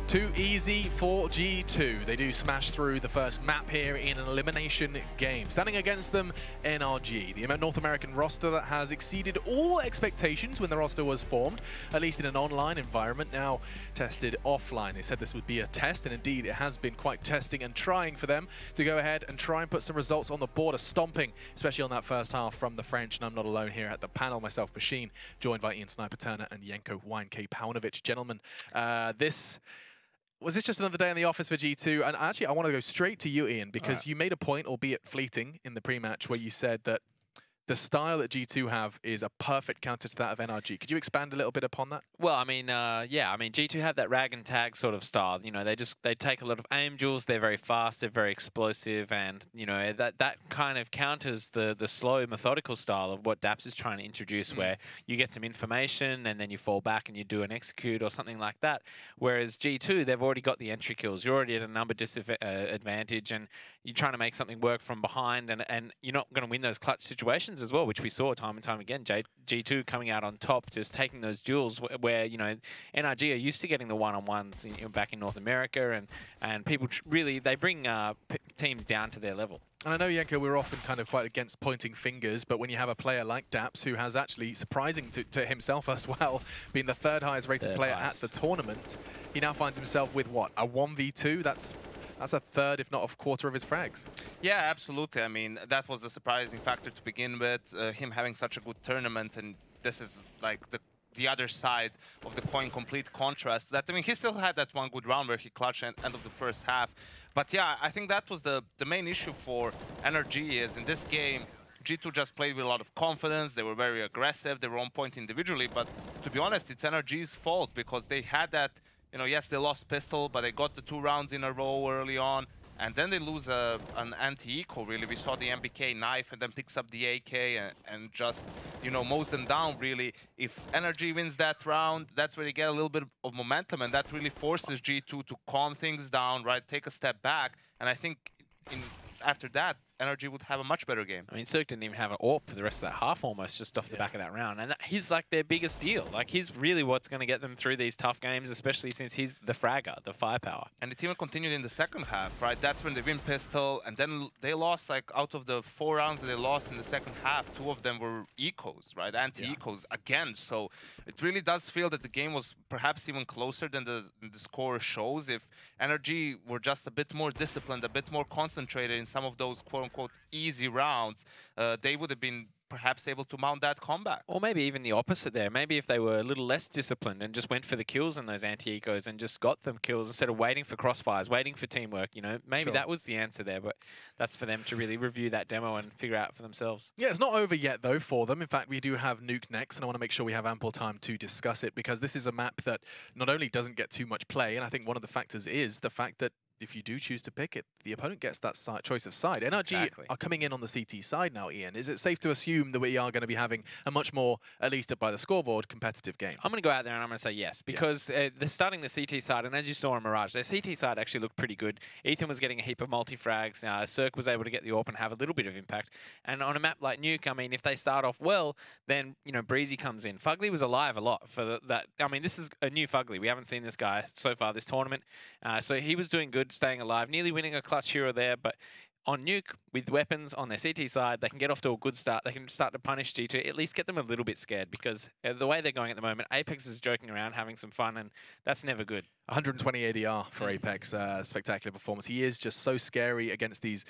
Too easy for G2. They do smash through the first map here in an elimination game. Standing against them, NRG, the North American roster that has exceeded all expectations when the roster was formed, at least in an online environment, now tested offline. They said this would be a test, and indeed it has been quite testing and trying for them to go ahead and try and put some results on the board, a stomping, especially on that first half from the French. And I'm not alone here at the panel, myself, Machine, joined by Ian Sniper Turner and Jenko K. Paunovic. Gentlemen, was this just another day in the office for G2? And actually, I want to go straight to you, Ian, because you made a point, albeit fleeting, in the pre-match where you said that the style that G2 have is a perfect counter to that of NRG. Could you expand a little bit upon that? Well, I mean, yeah, I mean, G2 have that rag and tag sort of style. You know, they take a lot of aim duels. They're very fast. They're very explosive, and you know that kind of counters the slow, methodical style of what Daps is trying to introduce, where you get some information and then you fall back and you do an execute or something like that. Whereas G2, they've already got the entry kills. You're already at a number disadvantage, and you're trying to make something work from behind, and you're not going to win those clutch situations as well, which we saw time and time again. G2 coming out on top, just taking those duels where, you know, NRG are used to getting the one-on-ones back in North America, and people really, they bring teams down to their level. And I know, Jenko, we're often kind of quite against pointing fingers, but when you have a player like Daps, who has actually, surprising to himself as well, being the third highest rated player at the tournament, he now finds himself with, what, a 1v2? That's a third, if not a quarter of his frags. Yeah, absolutely. I mean, that was the surprising factor to begin with, him having such a good tournament, and this is like the other side of the coin, complete contrast. That, I mean, he still had that one good round where he clutched at the end of the first half. But yeah, I think that was the main issue for NRG, is in this game, G2 just played with a lot of confidence. They were very aggressive. They were on point individually, but to be honest, it's NRG's fault, because they had that, you know, yes, they lost pistol, but they got the 2 rounds in a row early on, and then they lose an anti-eco, really. We saw the MBK knife and then picks up the AK and just, you know, mows them down, really. If NRG wins that round, that's where they get a little bit of momentum, and that really forces G2 to calm things down, right, take a step back, and I think after that, NRG would have a much better game. I mean, Cirque didn't even have an AWP for the rest of that half almost, just off the back of that round. And he's like their biggest deal. Like, he's really what's going to get them through these tough games, especially since he's the fragger, the firepower. And it even continued in the second half, right? That's when they win pistol, and then they lost, like, out of the 4 rounds that they lost in the second half, 2 of them were ecos, right? Anti-ecos again. So it really does feel that the game was perhaps even closer than the score shows. If NRG were just a bit more disciplined, a bit more concentrated in some of those quote-unquote easy rounds, they would have been perhaps able to mount that comeback. Or maybe even the opposite there. Maybe if they were a little less disciplined and just went for the kills in those anti-ecos and just got them kills instead of waiting for crossfires, waiting for teamwork, you know, maybe that was the answer there, but that's for them to really review that demo and figure out for themselves. Yeah, it's not over yet, though, for them. In fact, we do have Nuke next, and I want to make sure we have ample time to discuss it, because this is a map that not only doesn't get too much play, and I think one of the factors is the fact that if you do choose to pick it, the opponent gets that choice of side. NRG are coming in on the CT side now, Ian. Is it safe to assume that we are going to be having a much more, at least by the scoreboard, competitive game? I'm going to go out there and I'm going to say yes, because they're starting the CT side, and as you saw in Mirage, their CT side actually looked pretty good. Ethan was getting a heap of multi-frags. Cirque was able to get the AWP and have a little bit of impact. And on a map like Nuke, I mean, if they start off well, then, you know, Breezy comes in. Fugly was alive a lot for that. I mean, this is a new Fugly. We haven't seen this guy so far this tournament. So he was doing good, staying alive, nearly winning a clutch here or there, but on Nuke, with weapons on their CT side, they can get off to a good start. They can start to punish G2, at least get them a little bit scared, because the way they're going at the moment, Apex is joking around, having some fun, and that's never good. 120 ADR for Apex, spectacular performance. He is just so scary against these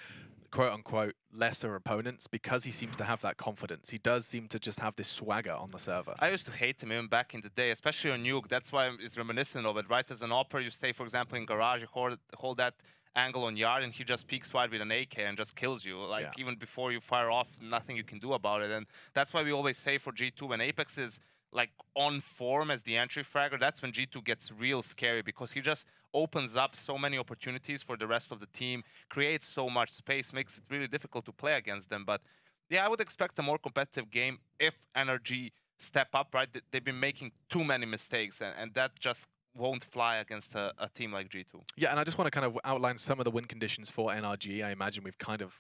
quote-unquote lesser opponents, because he seems to have that confidence. He does seem to just have this swagger on the server. I used to hate him even back in the day, especially on Nuke. That's why it's reminiscent of it, right? As an opera, you stay, for example, in garage, you hold that angle on yard, and he just peeks wide with an AK and just kills you. Like, even before you fire off, nothing you can do about it. And that's why we always say for G2, when Apex is like on form as the entry fragger, that's when G2 gets real scary, because he just opens up so many opportunities for the rest of the team, creates so much space, makes it really difficult to play against them. But yeah, I would expect a more competitive game if NRG step up, right? They've been making too many mistakes, and that just won't fly against a team like G2. Yeah, and I just want to kind of outline some of the win conditions for NRG. I imagine we've kind of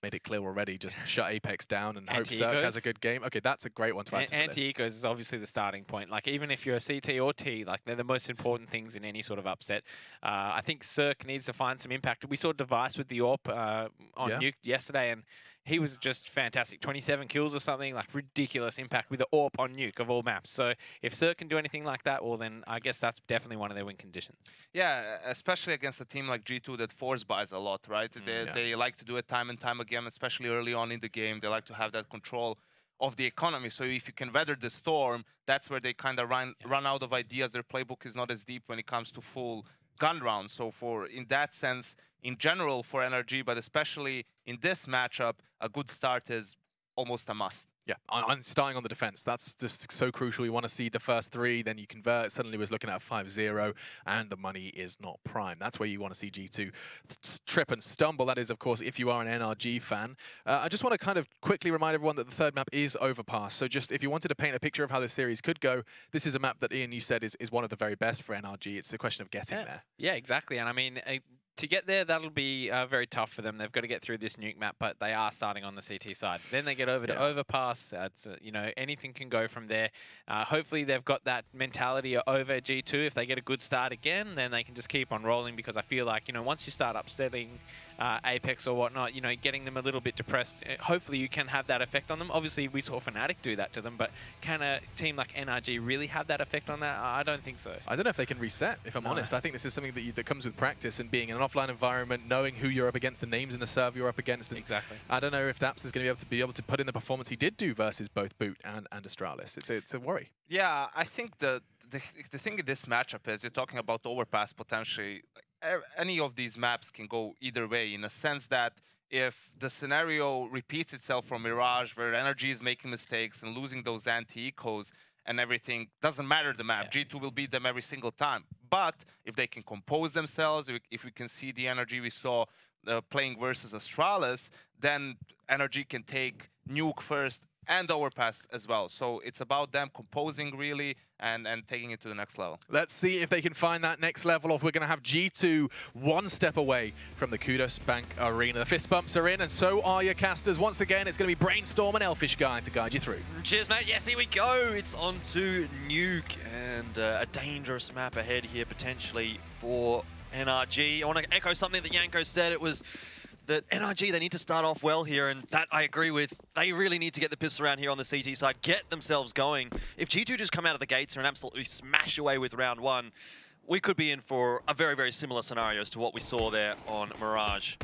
made it clear already. Just shut Apex down and hope Cirque has a good game. Okay, that's a great one to add to the list. Anti-ecos is obviously the starting point. Like, even if you're a CT or T, like, they're the most important things in any sort of upset. I think Cirque needs to find some impact. We saw Device with the AWP on Nuke yesterday, and he was just fantastic. 27 kills or something, like ridiculous impact with the AWP on Nuke of all maps. So if Cirque can do anything like that, well, then I guess that's definitely one of their win conditions. Yeah, especially against a team like G2 that force buys a lot, right? They like to do it time and time again, especially early on in the game. They like to have that control of the economy. So if you can weather the storm, that's where they kind of run out of ideas. Their playbook is not as deep when it comes to full gun rounds. So in that sense, in general for NRG, but especially in this matchup, a good start is almost a must. Yeah, I'm starting on the defense. That's just so crucial. You want to see the first 3, then you convert. Suddenly we're looking at 5-0, and the money is not prime. That's where you want to see G2 trip and stumble. That is, of course, if you are an NRG fan. I just want to kind of quickly remind everyone that the third map is Overpass. So just if you wanted to paint a picture of how this series could go, this is a map that, Ian, you said is one of the very best for NRG. It's a question of getting there. Yeah, exactly. And I mean, to get there, that'll be very tough for them. They've got to get through this Nuke map, but they are starting on the CT side. Then they get over to Overpass. You know, anything can go from there. Hopefully, they've got that mentality over G2. If they get a good start again, then they can just keep on rolling, because I feel like, you know, once you start upsetting Apex or whatnot, you know, getting them a little bit depressed, hopefully you can have that effect on them. Obviously, we saw Fnatic do that to them, but can a team like NRG really have that effect on that? I don't think so. I don't know if they can reset, if I'm honest. I think this is something that that comes with practice and being in an offline environment, knowing who you're up against, the names in the serve you're up against. And exactly. I don't know if Daps is going to be able to put in the performance he did do versus both Boot and Astralis. It's a worry. Yeah, I think the thing in this matchup is you're talking about Overpass potentially. Any of these maps can go either way, in a sense that if the scenario repeats itself from Mirage, where NRG is making mistakes and losing those anti-ecos and everything, doesn't matter the map. G2 will beat them every single time. But if they can compose themselves, if we can see the energy we saw playing versus Astralis, then NRG can take Nuke first and Overpass as well. So it's about them composing really and taking it to the next level. Let's see if they can find that next level off. We're going to have G2 one step away from the Qudos Bank Arena. The fist bumps are in, and so are your casters. Once again, it's going to be Brainstorm and Elfish Guy to guide you through. Cheers, mate. Yes, here we go. It's on to Nuke, and a dangerous map ahead here potentially for NRG. I want to echo something that Yanko said. It was that NRG, they need to start off well here, and that I agree with. They really need to get the pistol around here on the CT side, get themselves going. If G2 just come out of the gates and absolutely smash away with round 1, we could be in for a very, very similar scenario to what we saw there on Mirage.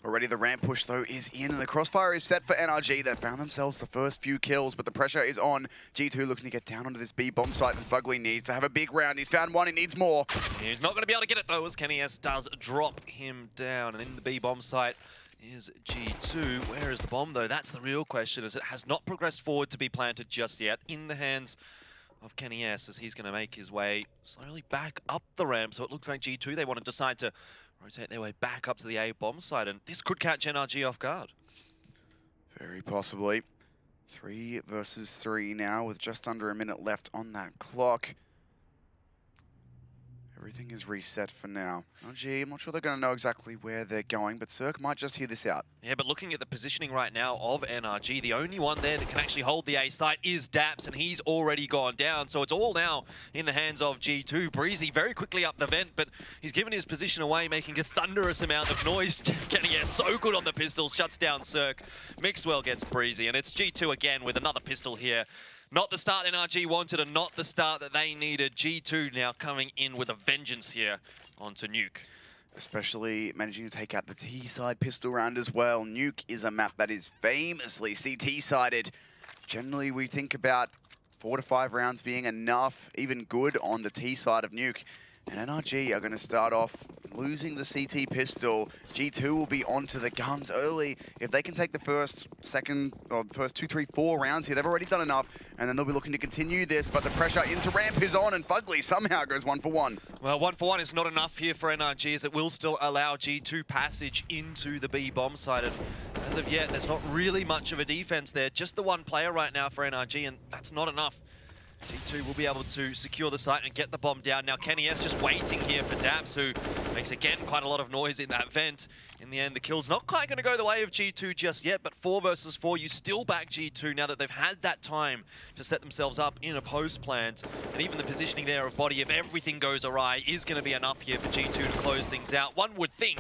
Already the ramp push, though, is in, and the crossfire is set for NRG. They found themselves the first few kills, but the pressure is on. G2 looking to get down onto this B bomb site, and Fugly needs to have a big round. He's found one, he needs more. He's not going to be able to get it, though, as KennyS does drop him down. And in the B bomb site is G2. Where is the bomb, though? That's the real question, as it has not progressed forward to be planted just yet. In the hands of KennyS, as he's going to make his way slowly back up the ramp. So it looks like G2, they want to decide to rotate their way back up to the A bomb site, and this could catch NRG off guard. Very possibly. 3 versus 3 now, with just under a minute left on that clock. Everything is reset for now. NRG, I'm not sure they're going to know exactly where they're going, but Cirque might just hear this out. Yeah, but looking at the positioning right now of NRG, the only one there that can actually hold the A site is Daps, and he's already gone down. So it's all now in the hands of G2. Breezy very quickly up the vent, but he's given his position away, making a thunderous amount of noise. KennyS so good on the pistols, shuts down Cirque. Mixwell gets Breezy, and it's G2 again with another pistol here. Not the start NRG wanted, and not the start that they needed. G2 now coming in with a vengeance here onto Nuke. Especially managing to take out the T-side pistol round as well. Nuke is a map that is famously CT-sided. Generally, we think about 4 to 5 rounds being enough, even good on the T side of Nuke. And NRG are going to start off losing the CT pistol. G2 will be onto the guns early. If they can take the first 2, 3, 4 rounds here, they've already done enough. And then they'll be looking to continue this, but the pressure into ramp is on, and Fugly somehow goes 1 for 1. Well, 1 for 1 is not enough here for NRG, as it will still allow G2 passage into the B bomb site. And as of yet, there's not really much of a defense there. Just the one player right now for NRG, and that's not enough G2 will be able to secure the site and get the bomb down. Now Kenny S just waiting here for Daps, who makes again quite a lot of noise in that vent. In the end, the kill's not quite going to go the way of G2 just yet, but 4 versus 4, you still back G2 now that they've had that time to set themselves up in a post plant. And even the positioning there of Body, if everything goes awry, is going to be enough here for G2 to close things out. One would think.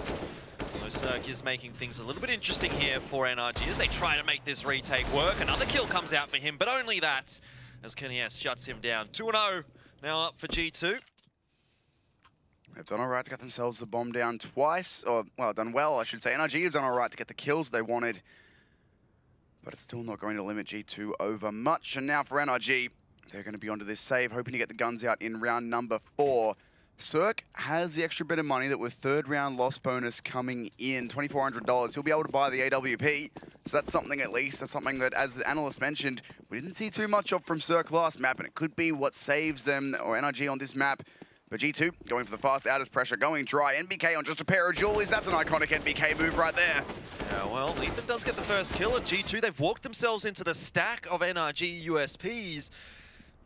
Cirque is making things a little bit interesting here for NRG as they try to make this retake work. Another kill comes out for him, but only that, as Kenny S shuts him down. 2-0 now up for G2. They've done all right to get themselves the bomb down twice, or, well, done well, I should say. NRG have done all right to get the kills they wanted, but it's still not going to limit G2 over much. And now for NRG, they're going to be onto this save, hoping to get the guns out in round number 4. Cirque has the extra bit of money that with third round loss bonus coming in, $2,400, he'll be able to buy the AWP. So that's something at least. That's something that, as the analyst mentioned, we didn't see too much of from Cirque last map, and it could be what saves them, or NRG on this map. But G2 going for the fast out as pressure, going dry. NBK on just a pair of jewelries. That's an iconic NBK move right there. Yeah, well, Ethan does get the first kill at G2. They've walked themselves into the stack of NRG USPs.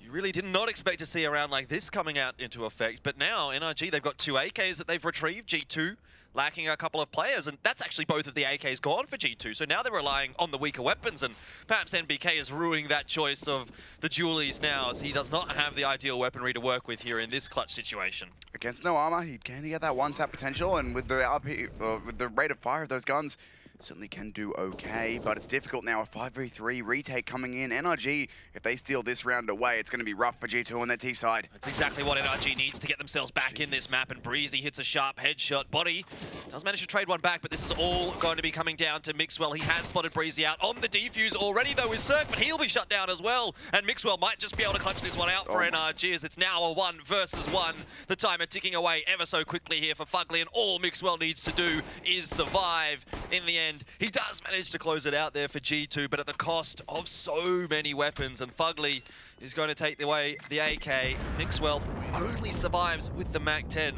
You really did not expect to see a round like this coming out into effect, but now NRG, they've got 2 AKs that they've retrieved, G2 lacking a couple of players, and that's actually both of the AKs gone for G2, so now they're relying on the weaker weapons, and perhaps NBK is ruining that choice of the Julies now, as he does not have the ideal weaponry to work with here in this clutch situation. Against no armor, he can get that one-tap potential, and with the RP, with the rate of fire of those guns, certainly can do okay, but it's difficult now. A 5v3 retake coming in. NRG, if they steal this round away, it's going to be rough for G2 on their T side. That's exactly what NRG needs to get themselves back in this map, and Breezy hits a sharp headshot. Body does manage to trade one back, but this is all going to be coming down to Mixwell. He has spotted Breezy out on the defuse already, though, with Cirque, but he'll be shut down as well, and Mixwell might just be able to clutch this one out for NRG, as it's now a 1 versus 1. The timer ticking away ever so quickly here for Fugly, and all Mixwell needs to do is survive. In the end, he does manage to close it out there for G2, but at the cost of so many weapons, and Fugly is going to take away the AK. Mixwell only survives with the MAC-10.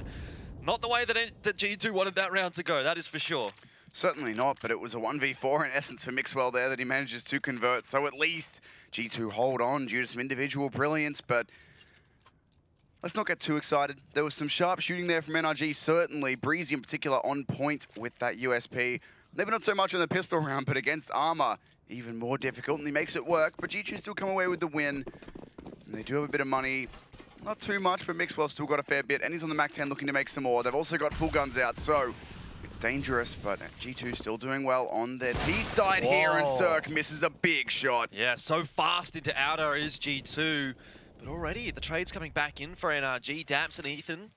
Not the way that G2 wanted that round to go, that is for sure. Certainly not, but it was a 1v4 in essence for Mixwell there that he manages to convert, so at least G2 hold on due to some individual brilliance, but let's not get too excited. There was some sharp shooting there from NRG, certainly. Breezy in particular on point with that USP. Maybe not so much in the pistol round, but against armor, even more difficult, and he makes it work. But G2 still come away with the win. And they do have a bit of money. Not too much, but Mixwell's still got a fair bit, and he's on the MAC-10 looking to make some more. They've also got full guns out, so it's dangerous, but G2 still doing well on their T side here, and Cirque misses a big shot. Yeah, so fast into outer is G2. But already, the trade's coming back in for NRG. Daps and Ethan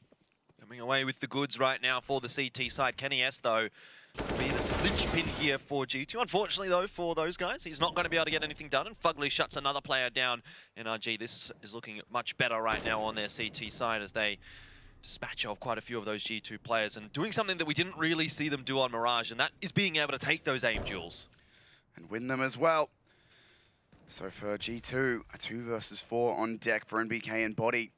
coming away with the goods right now for the CT side. Kenny S, though, will be the linchpin here for G2. Unfortunately, though, for those guys, he's not going to be able to get anything done, and Fugly shuts another player down. NRG, this is looking much better right now on their CT side as they dispatch off quite a few of those G2 players and doing something that we didn't really see them do on Mirage, and that is being able to take those aim duels. And win them as well. So for G2, a 2 versus 4 on deck for NBK and Body.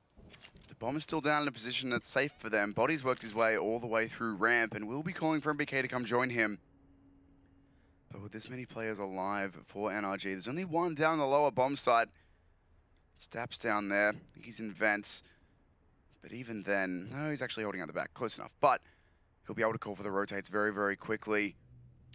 The bomb is still down in a position that's safe for them. Body's worked his way all the way through ramp and will be calling for NBK to come join him. But with this many players alive for NRG, there's only one down the lower bomb side. Staps down there. I think he's in vents. But even then, no, he's actually holding out the back. Close enough. But he'll be able to call for the rotates very, very quickly.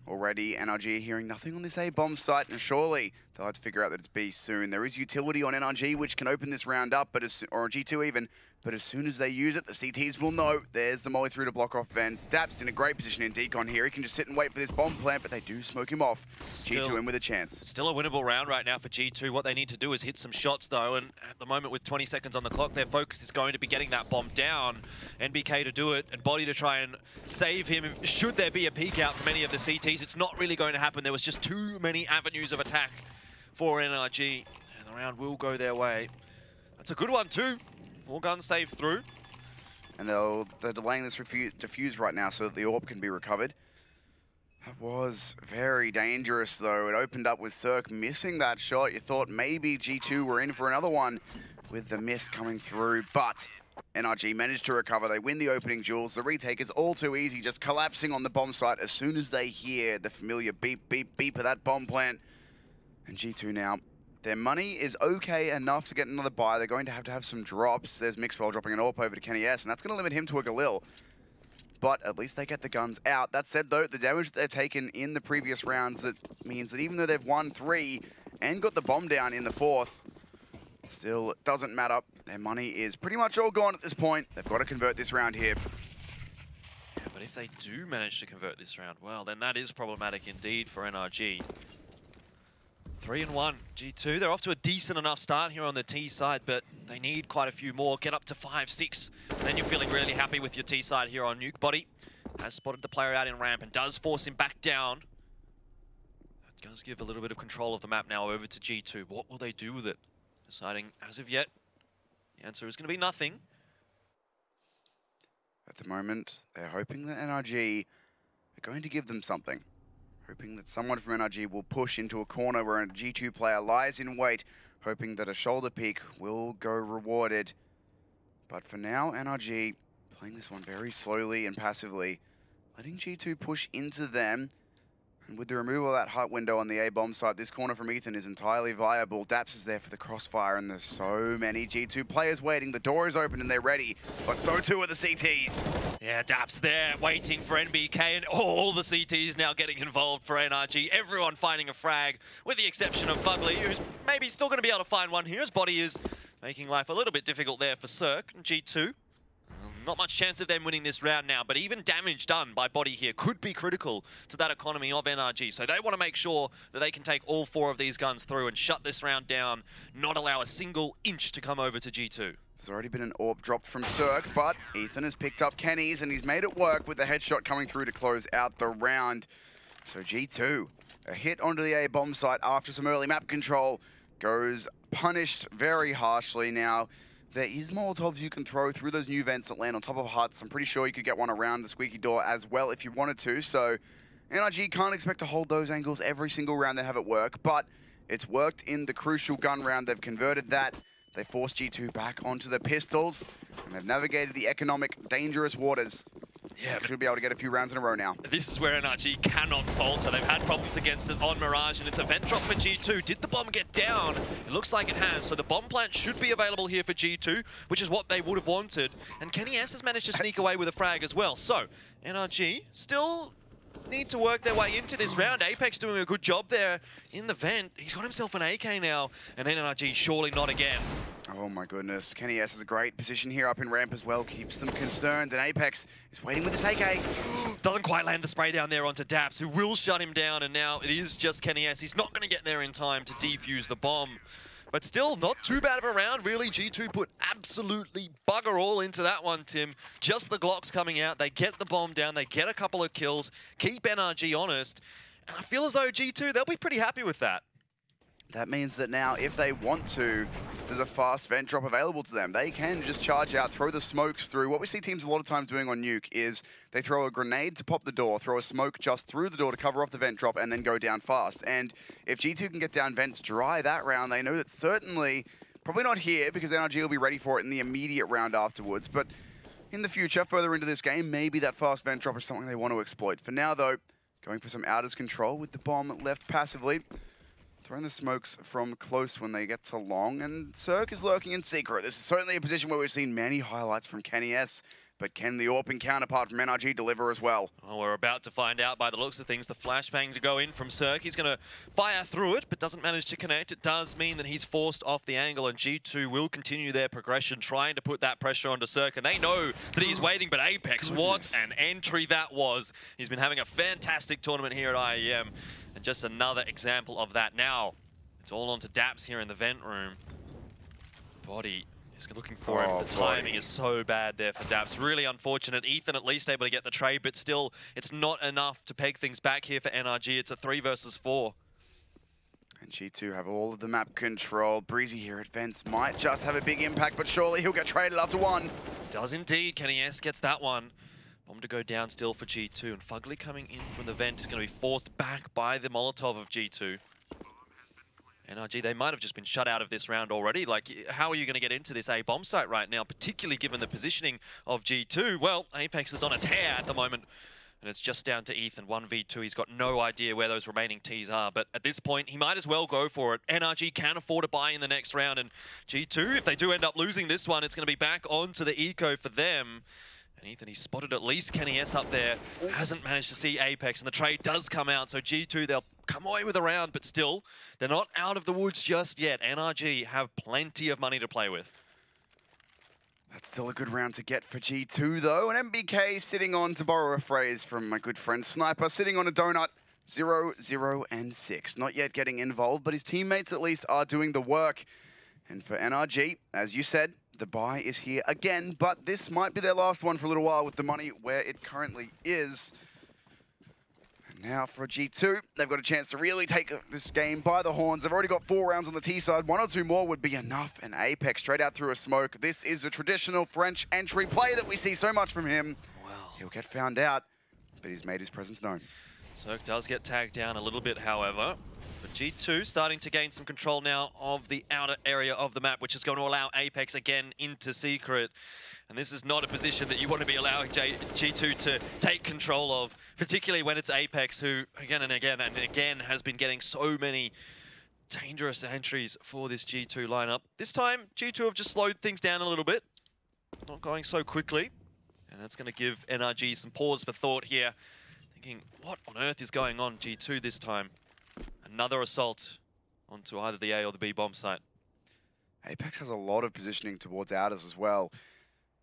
Already, NRG hearing nothing on this A bomb site, and surely they'll have to figure out that it's B soon. There is utility on NRG, which can open this round up, but or G2 even. But as soon as they use it, the CTs will know. There's the molly through to block off vents. Daps in a great position in decon here. He can just sit and wait for this bomb plant, but they do smoke him off. G2 in with a chance. Still a winnable round right now for G2. What they need to do is hit some shots, though, and at the moment with 20 seconds on the clock, their focus is going to be getting that bomb down. NBK to do it, and Body to try and save him. Should there be a peek out from any of the CTs, it's not really going to happen. There was just too many avenues of attack for NRG, and the round will go their way. That's a good one, too. 4 guns saved through. And they're delaying this defuse right now so that the AWP can be recovered. That was very dangerous, though. It opened up with Cirque missing that shot. You thought maybe G2 were in for another one with the miss coming through, but NRG managed to recover. They win the opening duels. The retake is all too easy, just collapsing on the bomb site as soon as they hear the familiar beep, beep, beep of that bomb plant. And G2 now Their money is okay enough to get another buy. They're going to have some drops. There's Mixwell dropping an AWP over to Kenny S, and that's going to limit him to a Galil. But at least they get the guns out. That said, though, the damage that they've taken in the previous rounds, that means that even though they've won 3 and got the bomb down in the 4th, still it doesn't matter. Their money is pretty much all gone at this point. They've got to convert this round here. Yeah, but if they do manage to convert this round, well, then that is problematic indeed for NRG. 3-1, G2. They're off to a decent enough start here on the T side, but they need quite a few more. Get up to 5-6. Then you're feeling really happy with your T side here on Nuke. Body has spotted the player out in ramp and does force him back down. That does give a little bit of control of the map now over to G2. What will they do with it? Deciding as of yet, the answer is going to be nothing. At the moment, they're hoping that NRG are going to give them something. Hoping that someone from NRG will push into a corner where a G2 player lies in wait, hoping that a shoulder peek will go rewarded. But for now, NRG playing this one very slowly and passively, letting G2 push into them. And with the removal of that hut window on the A-bomb site, this corner from Ethan is entirely viable. Daps is there for the crossfire, and there's so many G2 players waiting. The door is open and they're ready, but so too are the CTs. Yeah, Daps there waiting for NBK, and all the CTs now getting involved for NRG. Everyone finding a frag, with the exception of Fugly, who's maybe still going to be able to find one here. His body is making life a little bit difficult there for Cirque and G2. Not much chance of them winning this round now, but even damage done by Body here could be critical to that economy of NRG. So they want to make sure that they can take all 4 of these guns through and shut this round down, not allow a single inch to come over to G2. There's already been an AWP dropped from Cirque, but Ethan has picked up Kenny's and he's made it work with the headshot coming through to close out the round. So G2, a hit onto the A-bomb site after some early map control, goes punished very harshly now. There is Molotovs you can throw through those new vents that land on top of huts. I'm pretty sure you could get one around the squeaky door as well if you wanted to. So NRG can't expect to hold those angles every single round they have it work, but it's worked in the crucial gun round. They've converted that. They forced G2 back onto the pistols, and they've navigated the economic, dangerous waters. Yeah, should be able to get a few rounds in a row now. This is where NRG cannot falter. They've had problems against it on Mirage, and it's a vent drop for G2. Did the bomb get down? It looks like it has, so the bomb plant should be available here for G2, which is what they would have wanted. And Kenny S has managed to sneak away with a frag as well. So, NRG still need to work their way into this round. Apex doing a good job there in the vent. He's got himself an AK now, and NRG surely not again. Oh my goodness, Kenny S has a great position here up in ramp as well, keeps them concerned, and Apex is waiting with his AK. Doesn't quite land the spray down there onto Daps, who will shut him down, and now it is just Kenny S. He's not going to get there in time to defuse the bomb. But still, not too bad of a round, really. G2 put absolutely bugger all into that one, Tim. Just the Glocks coming out, they get the bomb down, they get a couple of kills, keep NRG honest, and I feel as though G2, they'll be pretty happy with that. That means that now, if they want to, there's a fast vent drop available to them. They can just charge out, throw the smokes through. What we see teams a lot of times doing on Nuke is they throw a grenade to pop the door, throw a smoke just through the door to cover off the vent drop, and then go down fast. And if G2 can get down vents dry that round, they know that certainly, probably not here, because NRG will be ready for it in the immediate round afterwards. But in the future, further into this game, maybe that fast vent drop is something they want to exploit. For now, though, going for some outers control with the bomb left passively. Throwing the smokes from close when they get to long, and Cirque is lurking in secret. This is certainly a position where we've seen many highlights from Kenny S, but can the AWP counterpart from NRG deliver as well? Well, we're about to find out by the looks of things. The flashbang to go in from Cirque. He's going to fire through it, but doesn't manage to connect. It does mean that he's forced off the angle, and G2 will continue their progression, trying to put that pressure onto Cirque, and they know that he's waiting, but Apex, what an entry that was. He's been having a fantastic tournament here at IEM, and just another example of that. Now, it's all onto Daps here in the vent room. Body is looking for him. The timing is so bad there for Daps. Really unfortunate. Ethan at least able to get the trade, but still, it's not enough to peg things back here for NRG. It's a 3 versus 4. And G2 have all of the map control. Breezy here at vents might just have a big impact, but surely he'll get traded after one. Does indeed. Kenny S gets that one. Bomb to go down still for G2, and Fugly coming in from the vent is going to be forced back by the Molotov of G2. NRG, they might have just been shut out of this round already. Like, how are you going to get into this A-bomb site right now, particularly given the positioning of G2? Well, Apex is on a tear at the moment. And it's just down to Ethan, 1v2. He's got no idea where those remaining Ts are. But at this point, he might as well go for it. NRG can afford to buy in the next round. And G2, if they do end up losing this one, it's going to be back onto the eco for them. And Ethan, he spotted at least Kenny S up there. Hasn't managed to see Apex. And the trade does come out. So G2, they'll come away with a round. But still, they're not out of the woods just yet. NRG have plenty of money to play with. That's still a good round to get for G2, though. And MBK sitting on, to borrow a phrase from my good friend Sniper, sitting on a donut, 0, 0, and 6. Not yet getting involved, but his teammates at least are doing the work. And for NRG, as you said, the buy is here again, but this might be their last one for a little while with the money where it currently is. Now for G2, they've got a chance to really take this game by the horns. They've already got 4 rounds on the T side. 1 or 2 more would be enough. And Apex straight out through a smoke. This is a traditional French entry play that we see so much from him. Wow. He'll get found out, but he's made his presence known. Cirque does get tagged down a little bit, however. But G2 starting to gain some control now of the outer area of the map, which is going to allow Apex again into Secret. And this is not a position that you want to be allowing G2 to take control of, particularly when it's Apex, who again and again has been getting so many dangerous entries for this G2 lineup. This time, G2 have just slowed things down a little bit, not going so quickly. And that's going to give NRG some pause for thought here, thinking, what on earth is going on G2 this time? Another assault onto either the A or the B bomb site. Apex has a lot of positioning towards outers as well.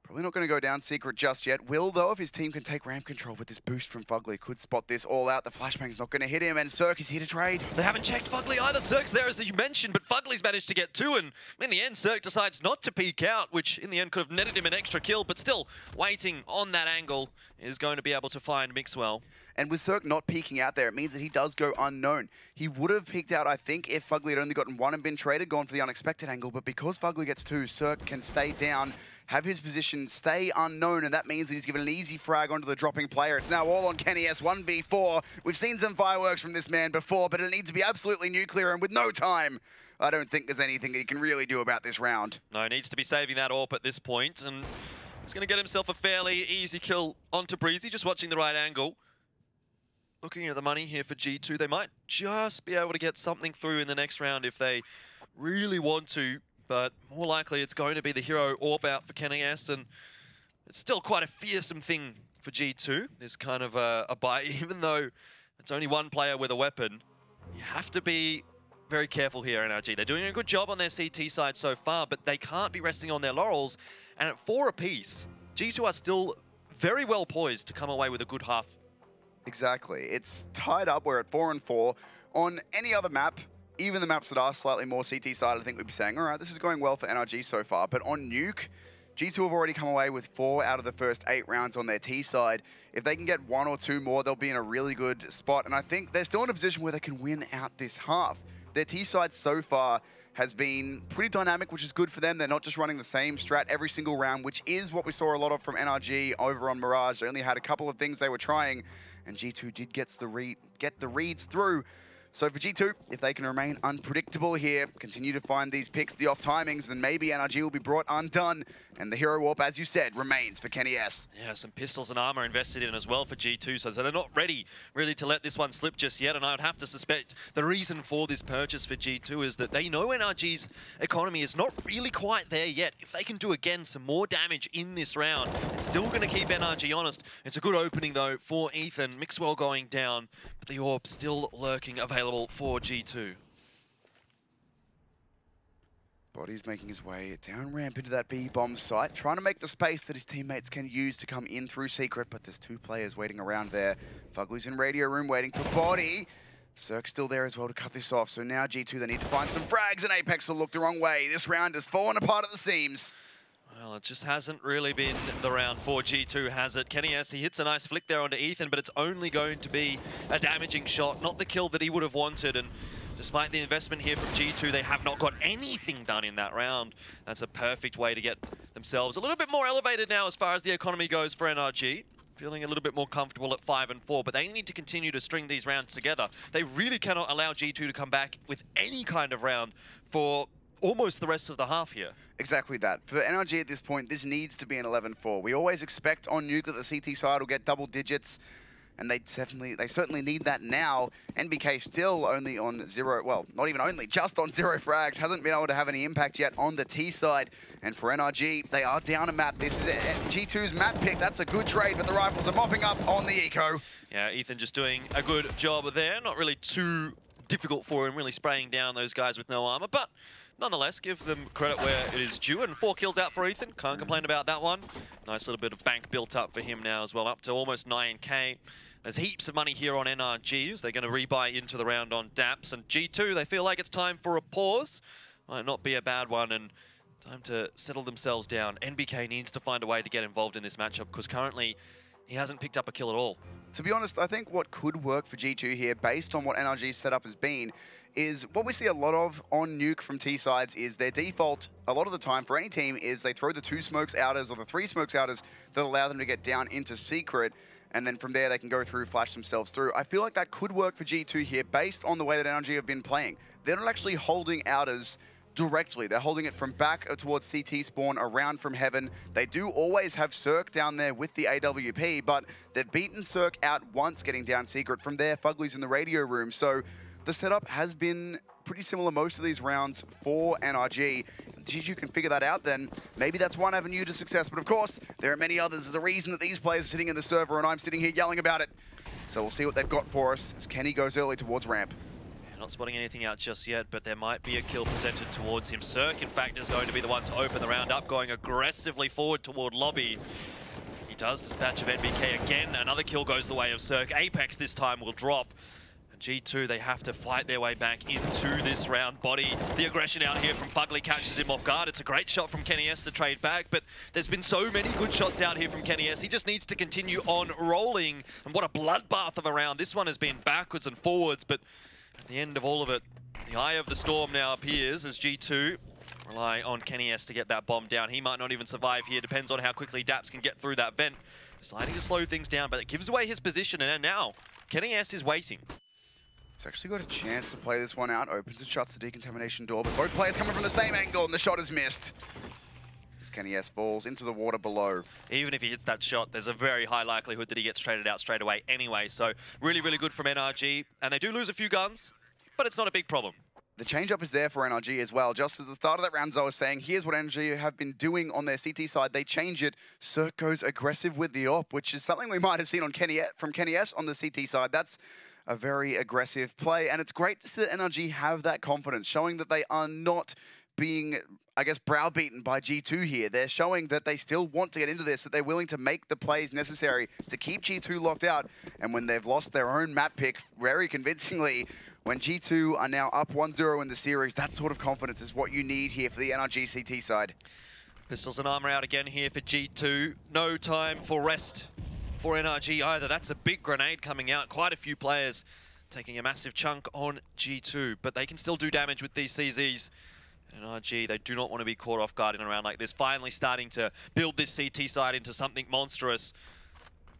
Probably not going to go down Secret just yet. Will, though, if his team can take ramp control with this boost from Fugly, could spot this all out. The flashbang's not going to hit him, and Cirque is here to trade. They haven't checked Fugly either. Cirque's there, as you mentioned, but Fugly's managed to get 2, and in the end, Cirque decides not to peek out, which in the end could have netted him an extra kill, but still, waiting on that angle is going to be able to find Mixwell. And with Cirque not peeking out there, it means that he does go unknown. He would have peeked out, I think, if Fugly had only gotten 1 and been traded, gone for the unexpected angle, but because Fugly gets 2, Cirque can stay down, have his position, stay unknown, and that means that he's given an easy frag onto the dropping player. It's now all on Kenny S, 1v4. We've seen some fireworks from this man before, but it'll need to be absolutely nuclear, and with no time, I don't think there's anything that he can really do about this round. No, needs to be saving that AWP at this point, and he's going to get himself a fairly easy kill onto Breezy, just watching the right angle. Looking at the money here for G2, they might just be able to get something through in the next round if they really want to, but more likely it's going to be the hero AWP out for Kenny S, and it's still quite a fearsome thing for G2, this kind of a buy, even though it's only 1 player with a weapon. You have to be very careful here, NRG. They're doing a good job on their CT side so far, but they can't be resting on their laurels, and at 4 apiece, G2 are still very well poised to come away with a good half. Exactly. It's tied up. We're at 4 and 4. On any other map, even the maps that are slightly more CT side, I think we'd be saying, all right, this is going well for NRG so far. But on Nuke, G2 have already come away with 4 out of the first 8 rounds on their T side. If they can get 1 or 2 more, they'll be in a really good spot. And I think they're still in a position where they can win out this half. Their T side so far has been pretty dynamic, which is good for them. They're not just running the same strat every single round, which is what we saw a lot of from NRG over on Mirage. They only had a couple of things they were trying, and G2 did get the reads through. So for G2, if they can remain unpredictable here, continue to find these picks, the off timings, then maybe NRG will be brought undone. And the hero warp, as you said, remains for Kenny S. Yeah, some pistols and armor invested in as well for G2, so they're not ready really to let this one slip just yet. And I would have to suspect the reason for this purchase for G2 is that they know NRG's economy is not really quite there yet. If they can do again some more damage in this round, it's still going to keep NRG honest. It's a good opening though for Ethan. Mixwell going down, but the orb still lurking available for G2. Body's making his way down ramp into that B-bomb site, trying to make the space that his teammates can use to come in through Secret, but there's 2 players waiting around there. Fugly's in radio room waiting for Body. Cirque's still there as well to cut this off, so now G2, they need to find some frags, and Apex will look the wrong way. This round has fallen apart at the seams. Well, it just hasn't really been the round for G2, has it? Kenny S, he hits a nice flick there onto Ethan, but it's only going to be a damaging shot, not the kill that he would have wanted, and despite the investment here from G2, they have not got anything done in that round. That's a perfect way to get themselves a little bit more elevated now as far as the economy goes for NRG. Feeling a little bit more comfortable at 5 and 4, but they need to continue to string these rounds together. They really cannot allow G2 to come back with any kind of round for almost the rest of the half here. Exactly that. For NRG at this point, this needs to be an 11-4. We always expect on Nuke that the CT side will get double digits. and they certainly need that now. NBK still only on 0, well, not even only, just on 0 frags, hasn't been able to have any impact yet on the T side. And for NRG, they are down a map. This is G2's map pick. That's a good trade, but the Rifles are mopping up on the eco. Yeah, Ethan just doing a good job there. Not really too difficult for him, really spraying down those guys with no armor, but nonetheless, give them credit where it is due. And 4 kills out for Ethan. Can't complain about that one. Nice little bit of bank built up for him now as well, up to almost 9k. There's heaps of money here on NRGs. They're going to rebuy into the round on Daps. And G2, they feel like it's time for a pause. Might not be a bad one, and time to settle themselves down. NBK needs to find a way to get involved in this matchup, because currently he hasn't picked up a kill at all. To be honest, I think what could work for G2 here, based on what NRG's setup has been, is what we see a lot of on Nuke from T-sides is their default, a lot of the time for any team, is they throw the 2 smokes outers or the 3 smokes outers that allow them to get down into secret, and then from there they can go through, flash themselves through. I feel like that could work for G2 here, based on the way that NRG have been playing. They're not actually holding outers directly. They're holding it from back towards CT spawn, around from heaven. They do always have Cirque down there with the AWP, but they've beaten Cirque out once getting down secret. From there, Fugly's in the radio room. So the setup has been pretty similar most of these rounds for NRG. If G2 can figure that out, then maybe that's one avenue to success. But of course, there are many others. There's a reason that these players are sitting in the server and I'm sitting here yelling about it. So we'll see what they've got for us as Kenny goes early towards ramp. Not spotting anything out just yet, but there might be a kill presented towards him. Cirque, in fact, is going to be the one to open the round up, going aggressively forward toward lobby. He does dispatch of NBK again. Another kill goes the way of Cirque. Apex this time will drop. And G2, they have to fight their way back into this round. Body, the aggression out here from Fugly catches him off guard. It's a great shot from Kenny S to trade back, but there's been so many good shots out here from Kenny S. He just needs to continue on rolling. And what a bloodbath of a round. This one has been backwards and forwards, but at the end of all of it, the eye of the storm now appears as G2 rely on Kenny S to get that bomb down. He might not even survive here, depends on how quickly Daps can get through that vent. Deciding to slow things down, but it gives away his position, and now Kenny S is waiting. He's actually got a chance to play this one out, opens and shuts the decontamination door, but both players coming from the same angle, and the shot is missed. As Kenny S falls into the water below. Even if he hits that shot, there's a very high likelihood that he gets traded out straight away anyway. So really, really good from NRG. And they do lose a few guns, but it's not a big problem. The change-up is there for NRG as well. Just at the start of that round, as I was saying, here's what NRG have been doing on their CT side. They change it. Cirque goes aggressive with the AWP, which is something we might have seen on from Kenny S on the CT side. That's a very aggressive play, and it's great to see that NRG have that confidence, showing that they are not being, I guess, browbeaten by G2 here. They're showing that they still want to get into this, that they're willing to make the plays necessary to keep G2 locked out. And when they've lost their own map pick very convincingly, when G2 are now up 1-0 in the series, that sort of confidence is what you need here for the NRG CT side. Pistols and armor out again here for G2. No time for rest for NRG either. That's a big grenade coming out. Quite a few players taking a massive chunk on G2, but they can still do damage with these CZs. NRG, they do not want to be caught off guard in a round like this. Finally starting to build this CT side into something monstrous.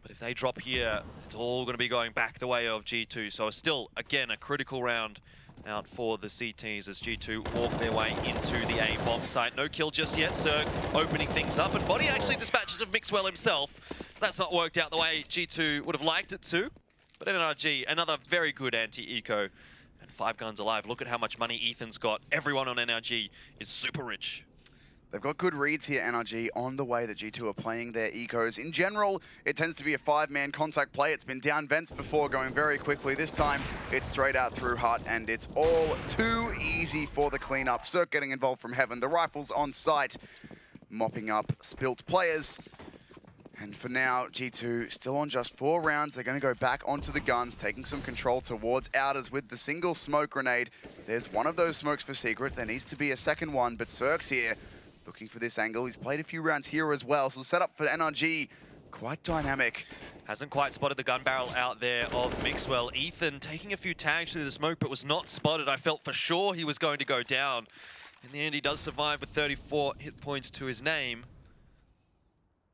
But if they drop here, it's all going to be going back the way of G2. So still, again, a critical round out for the CTs as G2 walk their way into the A bomb site. No kill just yet. Cirque opening things up. And Body actually dispatches of Mixwell himself. So that's not worked out the way G2 would have liked it to. But NRG, another very good anti-eco. And 5 guns alive. Look at how much money Ethan's got. Everyone on NRG is super rich. They've got good reads here, NRG, on the way that G2 are playing their ecos. In general, it tends to be a 5-man contact play. It's been down vents before, going very quickly. This time, it's straight out through hut, and it's all too easy for the cleanup. Cirque getting involved from heaven. The rifles on site, mopping up spilt players. And for now, G2 still on just 4 rounds. They're going to go back onto the guns, taking some control towards outers with the single smoke grenade. There's one of those smokes for secret. There needs to be a second one, but Cirque's here, looking for this angle. He's played a few rounds here as well, so set up for NRG, quite dynamic. Hasn't quite spotted the gun barrel out there of Mixwell. Ethan taking a few tags through the smoke, but was not spotted. I felt for sure he was going to go down. In the end, he does survive with 34 hit points to his name.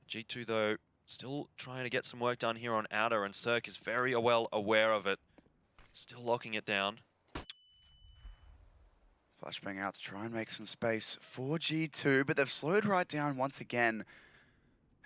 G2, though, still trying to get some work done here on outer, and Cirque is very well aware of it. Still locking it down. Flashbang out to try and make some space for G2, but they've slowed right down once again.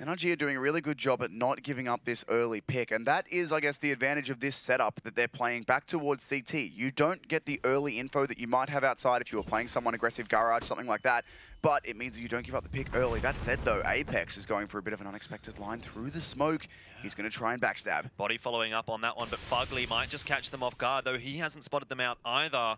NRG are doing a really good job at not giving up this early pick, and that is, I guess, the advantage of this setup that they're playing back towards CT. You don't get the early info that you might have outside if you were playing someone aggressive garage, something like that, but it means that you don't give up the pick early. That said, though, Apex is going for a bit of an unexpected line through the smoke. He's going to try and backstab. Body following up on that one, but Fugly might just catch them off guard, though he hasn't spotted them out either.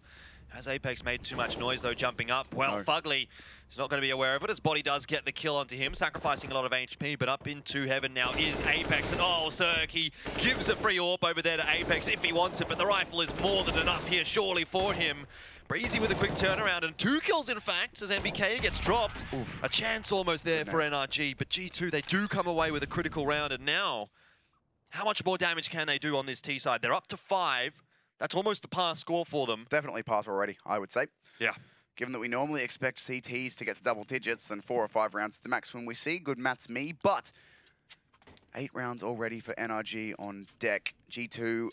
Has Apex made too much noise, though, jumping up? Well, no. Fugly is not going to be aware of it, as Body does get the kill onto him, sacrificing a lot of HP, but up into heaven now is Apex, and oh, Cirque, he gives a free AWP over there to Apex if he wants it, but the rifle is more than enough here, surely, for him. Breezy with a quick turnaround, and 2 kills, in fact, as NBK gets dropped. Oof. A chance almost there for NRG, but G2, they do come away with a critical round, and now, how much more damage can they do on this T side? They're up to 5. That's almost the pass score for them. Definitely pass already, I would say. Yeah. Given that we normally expect CTs to get to double digits and 4 or 5 rounds to max when we see. Good maths me, but 8 rounds already for NRG on deck. G2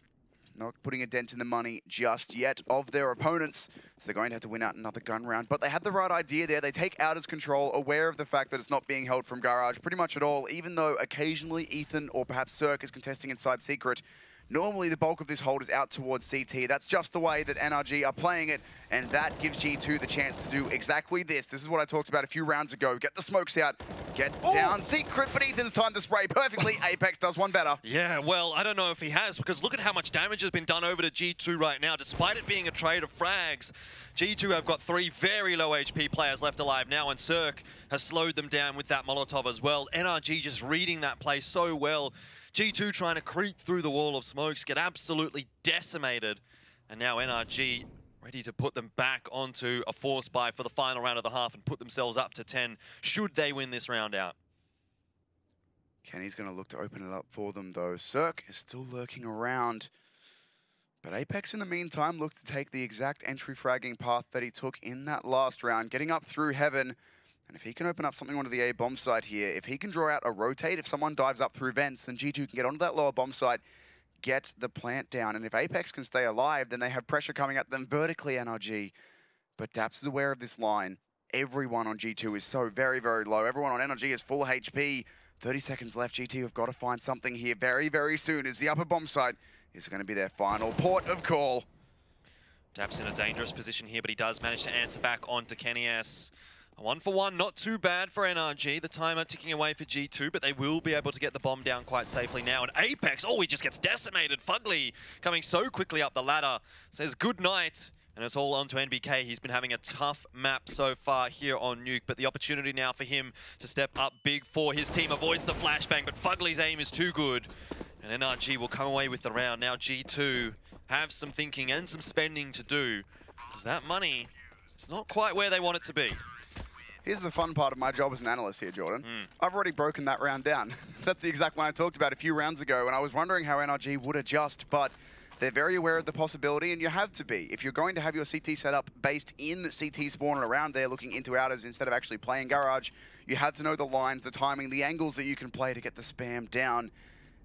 not putting a dent in the money just yet of their opponents. So they're going to have to win out another gun round. But they had the right idea there. They take Outer's control, aware of the fact that it's not being held from Garage pretty much at all, even though occasionally Ethan or perhaps Cirque is contesting inside Secret. Normally, the bulk of this hold is out towards CT. That's just the way that NRG are playing it, and that gives G2 the chance to do exactly this. This is what I talked about a few rounds ago. Get the smokes out, get down Secret, but Ethan's timed the spray perfectly. Apex does one better. Yeah, well, I don't know if he has, because look at how much damage has been done over to G2 right now. Despite it being a trade of frags, G2 have got 3 very low HP players left alive now, and Cirque has slowed them down with that Molotov as well. NRG just reading that play so well. G2 trying to creep through the wall of smokes, get absolutely decimated. And now NRG ready to put them back onto a force buy for the final round of the half and put themselves up to 10, should they win this round out. Kenny's going to look to open it up for them, though. Cirque is still lurking around. But Apex, in the meantime, looked to take the exact entry fragging path that he took in that last round, getting up through heaven. And if he can open up something onto the A bomb site here, if he can draw out a rotate, if someone dives up through vents, then G2 can get onto that lower bomb site, get the plant down. And if Apex can stay alive, then they have pressure coming at them vertically, NRG. But Daps is aware of this line. Everyone on G2 is so very, very low. Everyone on NRG is full HP. 30 seconds left. G2 have got to find something here very, very soon, as the upper bomb site is going to be their final port of call. Daps in a dangerous position here, but he does manage to answer back onto Kenny S. A 1-for-1, not too bad for NRG. The timer ticking away for G2, but they will be able to get the bomb down quite safely now. And Apex, oh, he just gets decimated. Fugly coming so quickly up the ladder. Says good night. And it's all on to NBK. He's been having a tough map so far here on Nuke, but the opportunity now for him to step up big for his team. Avoids the flashbang, but Fugly's aim is too good. And NRG will come away with the round. Now G2 have some thinking and some spending to do, because that money is not quite where they want it to be. Here's the fun part of my job as an analyst here, Jordan. I've already broken that round down. That's the exact one I talked about a few rounds ago, and I was wondering how NRG would adjust, but they're very aware of the possibility, and you have to be. If you're going to have your CT setup based in CT spawn and around there looking into outers instead of actually playing Garage, you have to know the lines, the timing, the angles that you can play to get the spam down.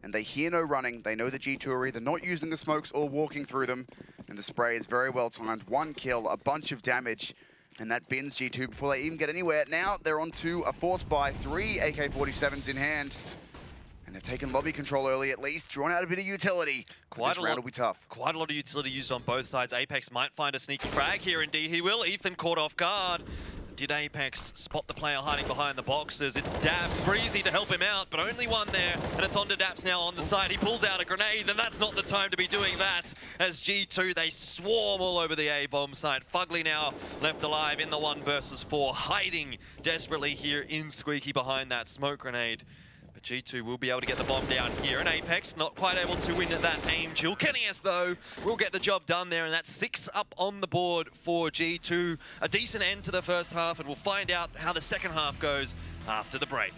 And they hear no running. They know the G2 are either not using the smokes or walking through them, and the spray is very well timed. 1 kill, a bunch of damage. And that bins G2 before they even get anywhere. Now they're on to a force buy, 3 AK-47s in hand. And they've taken lobby control early at least, drawn out a bit of utility. This round will be tough. Quite a lot of utility used on both sides. Apex might find a sneaky frag here, indeed he will. Ethan caught off guard. Did Apex spot the player hiding behind the boxes? It's Daps, Breezy to help him out, but only one there, and it's on to Daps now on the side. He pulls out a grenade, and that's not the time to be doing that. As G2, they swarm all over the A-bomb site. Fugly now left alive in the 1 versus 4, hiding desperately here in Squeaky behind that smoke grenade. But G2 will be able to get the bomb down here, and Apex not quite able to win at that aim duel. Kenny S, though, will get the job done there, and that's 6 up on the board for G2. A decent end to the first half, and we'll find out how the second half goes after the break.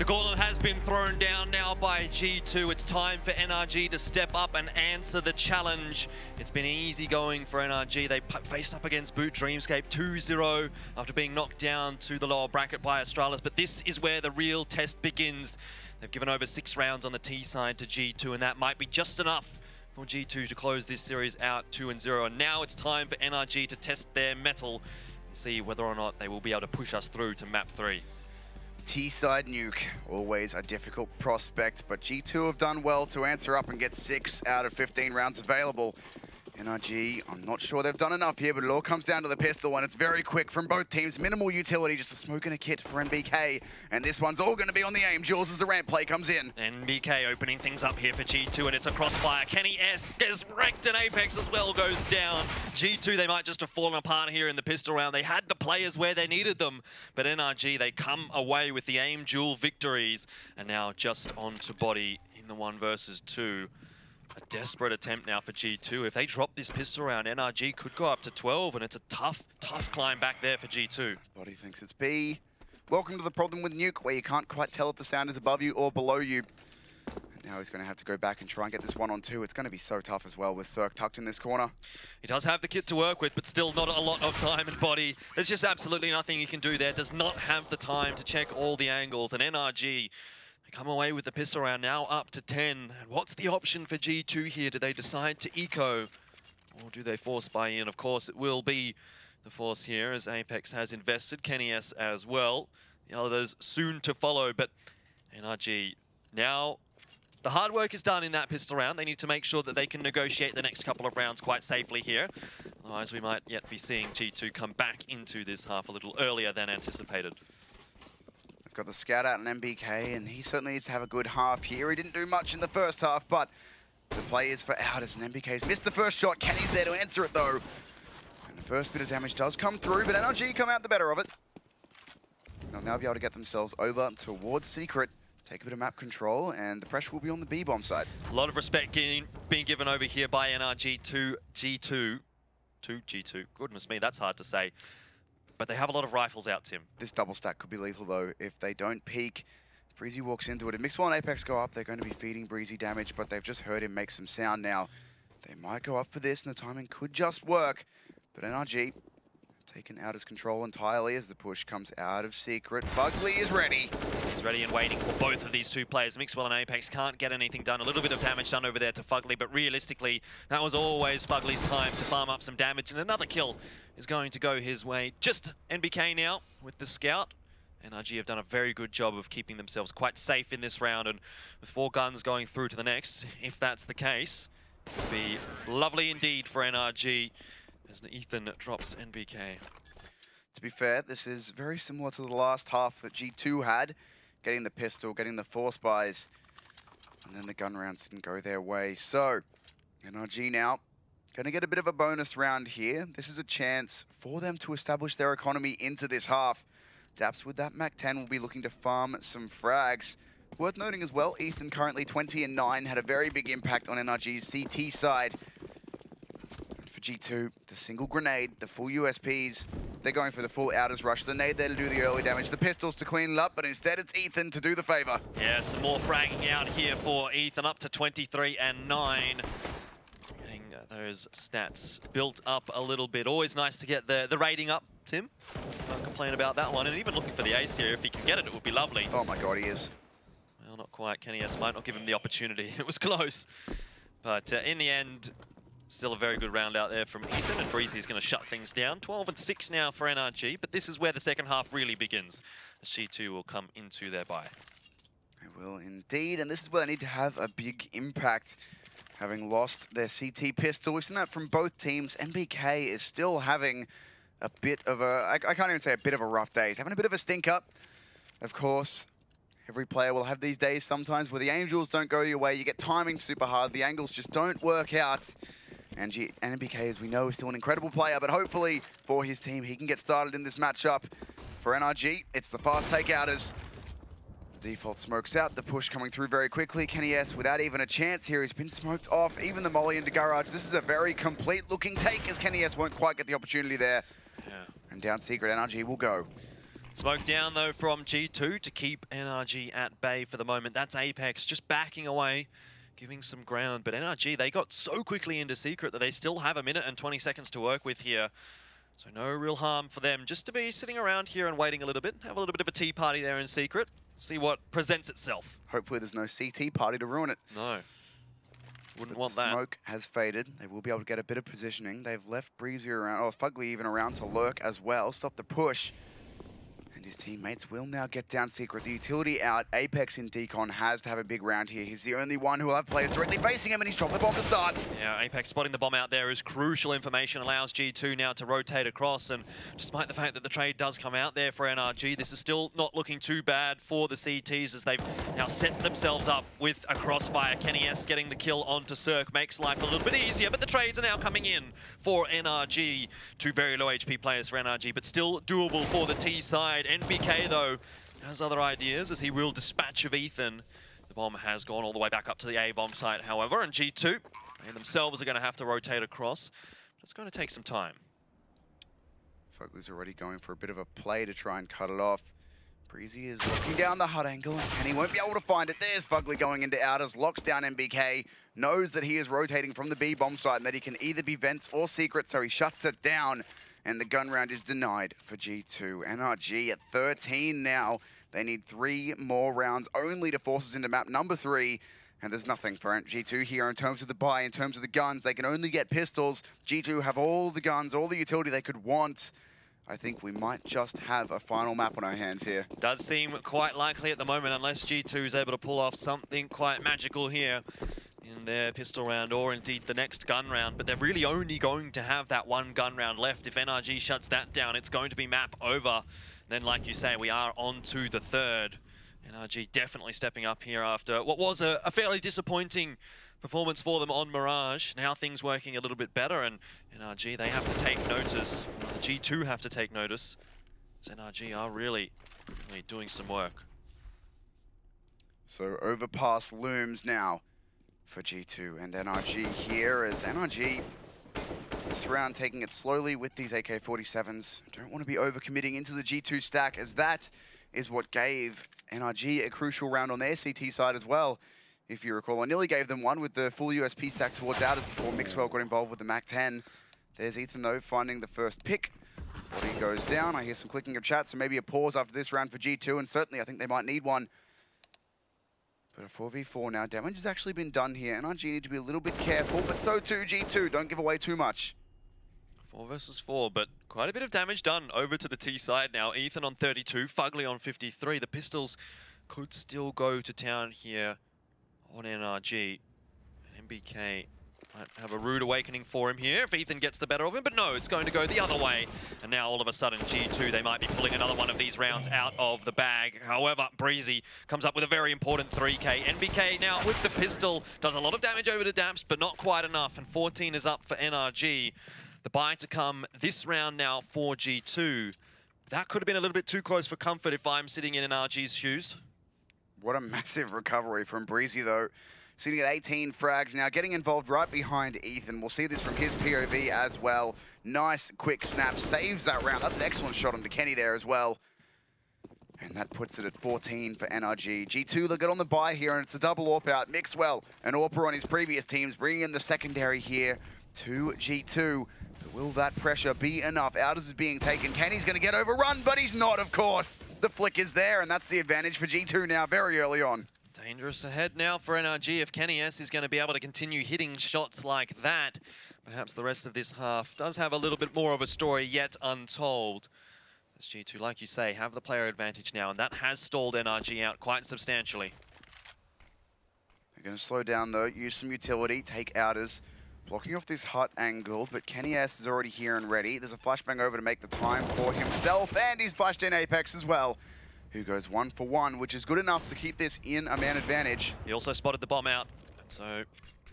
The gauntlet has been thrown down now by G2. It's time for NRG to step up and answer the challenge. It's been easy going for NRG. They faced up against Boot Dreamscape 2-0 after being knocked down to the lower bracket by Astralis. But this is where the real test begins. They've given over 6 rounds on the T side to G2, and that might be just enough for G2 to close this series out 2-0. And now it's time for NRG to test their mettle and see whether or not they will be able to push us through to map 3. T-side Nuke, always a difficult prospect, but G2 have done well to answer up and get 6 out of 15 rounds available. NRG, I'm not sure they've done enough here, but it all comes down to the pistol, and it's very quick from both teams. Minimal utility, just a smoke and a kit for NBK, and this one's all going to be on the aim jewels as the ramp play comes in. NBK opening things up here for G2, and it's a crossfire. Kenny S gets wrecked, and Apex as well goes down. G2, they might just have fallen apart here in the pistol round. They had the players where they needed them, but NRG, they come away with the aim jewel victories, and now just on to body in the 1 versus 2. A desperate attempt now for G2. If they drop this pistol round, NRG could go up to 12, and it's a tough, tough climb back there for G2. Body thinks it's B. Welcome to the problem with Nuke, where you can't quite tell if the sound is above you or below you. And now he's going to have to go back and try and get this 1-on-2. It's going to be so tough as well with Cirque tucked in this corner. He does have the kit to work with, but still not a lot of time and body. There's just absolutely nothing he can do there. Does not have the time to check all the angles, and NRG come away with the pistol round, now up to 10. And what's the option for G2 here? Do they decide to eco, or do they force buy in? Of course, it will be the force here, as Apex has invested, Kenny S as well. The others soon to follow, but NRG now, the hard work is done in that pistol round. They need to make sure that they can negotiate the next couple of rounds quite safely here. Otherwise, we might yet be seeing G2 come back into this half a little earlier than anticipated. Got the scout out on MBK, and he certainly needs to have a good half here. He didn't do much in the first half, but the play is for Outers, and MBK's missed the first shot. Kenny's there to answer it, though. And the first bit of damage does come through, but NRG come out the better of it. They'll now be able to get themselves over towards Secret, take a bit of map control, and the pressure will be on the B-bomb side. A lot of respect being given over here by NRG to G2. To G2. Goodness me, that's hard to say. But they have a lot of rifles out, Tim. This double stack could be lethal, though, if they don't peek. Breezy walks into it. If Mixwell and Apex go up, they're going to be feeding Breezy damage, but they've just heard him make some sound now. They might go up for this, and the timing could just work. But NRG taken out his control entirely as the push comes out of Secret. Fugly is ready. He's ready and waiting for both of these two players. Mixwell and Apex can't get anything done. A little bit of damage done over there to Fugly, but realistically, that was always Fugly's time to farm up some damage, and another kill is going to go his way. Just NBK now with the scout. NRG have done a very good job of keeping themselves quite safe in this round, and with 4 guns going through to the next, if that's the case, it would be lovely indeed for NRG as Ethan drops NBK. To be fair, this is very similar to the last half that G2 had, getting the pistol, getting the force buys, and then the gun rounds didn't go their way. So, NRG now going to get a bit of a bonus round here. This is a chance for them to establish their economy into this half. Daps with that Mac-10 will be looking to farm some frags. Worth noting as well, Ethan currently 20 and 9, had a very big impact on NRG's CT side. And for G2, the single grenade, the full USPs, they're going for the full Outers rush. The nade there to do the early damage, the pistols to clean it up, but instead it's Ethan to do the favor. Yeah, some more fragging out here for Ethan, up to 23 and 9. Getting those stats built up a little bit. Always nice to get the rating up, Tim. Can't complain about that one. And even looking for the ace here, if he can get it, it would be lovely. Oh my god, he is. Well, not quite. Kenny S might not give him the opportunity. It was close. But in the end, still a very good round out there from Ethan, and Breezy's going to shut things down. 12 and 6 now for NRG, but this is where the second half really begins. The G2 will come into their bye. They will indeed, and this is where they need to have a big impact. Having lost their CT pistol, we've seen that from both teams. NBK is still having a bit of a, I can't even say a bit of a rough day. He's having a bit of a stink up. Of course, every player will have these days sometimes where the angels don't go your way. You get timing super hard. The angles just don't work out. And NBK, as we know, is still an incredible player, but hopefully for his team, he can get started in this matchup. For NRG, it's the fast takeouters. Default smokes out, the push coming through very quickly. Kenny S, without even a chance here, he's been smoked off. Even the molly into garage. This is a very complete looking take, as Kenny S won't quite get the opportunity there. Yeah. And down Secret, NRG will go. Smoke down, though, from G2 to keep NRG at bay for the moment. That's Apex just backing away, giving some ground. But NRG, they got so quickly into Secret that they still have a minute and 20 seconds to work with here. So no real harm for them just to be sitting around here and waiting a little bit. Have a little bit of a tea party there in Secret. See what presents itself. Hopefully there's no CT party to ruin it. No. Wouldn't But want the that. smoke has faded. They will be able to get a bit of positioning. They've left Breezy around, or Fugly even around to lurk as well. Stop the push. And his teammates will now get down Secret. The utility out. Apex in Decon has to have a big round here. He's the only one who will have players directly facing him, and he's dropped the bomb to start. Yeah, Apex spotting the bomb out there is crucial information. Allows G2 now to rotate across. And despite the fact that the trade does come out there for NRG, this is still not looking too bad for the CTs as they've now set themselves up with a crossfire. Kenny S getting the kill onto Cirque makes life a little bit easier, but the trades are now coming in for NRG. Two very low HP players for NRG, but still doable for the T side. NBK, though, has other ideas as he will dispatch of Ethan. The bomb has gone all the way back up to the A-bomb site, however, and G2 they themselves are going to have to rotate across. But it's going to take some time. Fugly's already going for a bit of a play to try and cut it off. Breezy is looking down the hut angle, and he won't be able to find it. There's Fugly going into outers, locks down NBK, knows that he is rotating from the B-bomb site and that he can either be vents or Secret, so he shuts it down. And the gun round is denied for G2. NRG at 13 now. They need 3 more rounds only to force us into map number 3. And there's nothing for G2 here in terms of the buy, in terms of the guns. They can only get pistols. G2 have all the guns, all the utility they could want. I think we might just have a final map on our hands here. Does seem quite likely at the moment, unless G2 is able to pull off something quite magical here in their pistol round, or indeed the next gun round. But they're really only going to have that one gun round left. If NRG shuts that down, it's going to be map over. Then, like you say, we are on to the third. NRG definitely stepping up here after what was a fairly disappointing performance for them on Mirage. Now things working a little bit better, and NRG, they have to take notice. Well, the G2 have to take notice, as NRG are really doing some work. So overpass looms now for G2 and NRG here, as NRG this round taking it slowly with these AK-47s. Don't want to be overcommitting into the G2 stack, as that is what gave NRG a crucial round on their CT side as well. If you recall, I nearly gave them one with the full USP stack towards outers before Mixwell got involved with the MAC-10. There's Ethan, though, finding the first pick. Body goes down. I hear some clicking of chat, so maybe a pause after this round for G2, and certainly I think they might need one. But a 4v4 now. Damage has actually been done here. NRG need to be a little bit careful, but so too G2. Don't give away too much. 4 versus 4, but quite a bit of damage done over to the T side now. Ethan on 32, Fugly on 53. The pistols could still go to town here on NRG. And MBK might have a rude awakening for him here if Ethan gets the better of him, but no, it's going to go the other way. And now all of a sudden G2, they might be pulling another one of these rounds out of the bag. However, Breezy comes up with a very important 3K. NBK now with the pistol does a lot of damage over to Daps, but not quite enough, and 14 is up for NRG. The buy to come this round now for G2. That could have been a little bit too close for comfort if I'm sitting in NRG's shoes. What a massive recovery from Breezy, though. Sitting at 18 frags now, getting involved right behind Ethan. We'll see this from his POV as well. Nice, quick snap, saves that round. That's an excellent shot onto Kenny there as well. And that puts it at 14 for NRG. G2, they'll get on the buy here, and it's a double AWP out. Mixwell and Orper on his previous teams, bringing in the secondary here to G2. But will that pressure be enough? Outers is being taken. Kenny's going to get overrun, but he's not, of course. The flick is there, and that's the advantage for G2 now, very early on. Dangerous ahead now for NRG if Kenny S is going to be able to continue hitting shots like that. Perhaps the rest of this half does have a little bit more of a story yet untold. As G2, like you say, have the player advantage now, and that has stalled NRG out quite substantially. They're going to slow down, though, use some utility, take outers. Blocking off this hut angle, but Kenny S is already here and ready. There's a flashbang over to make the time for himself, and he's flashed in Apex as well, who goes 1 for 1, which is good enough to keep this in a man advantage. He also spotted the bomb out, and so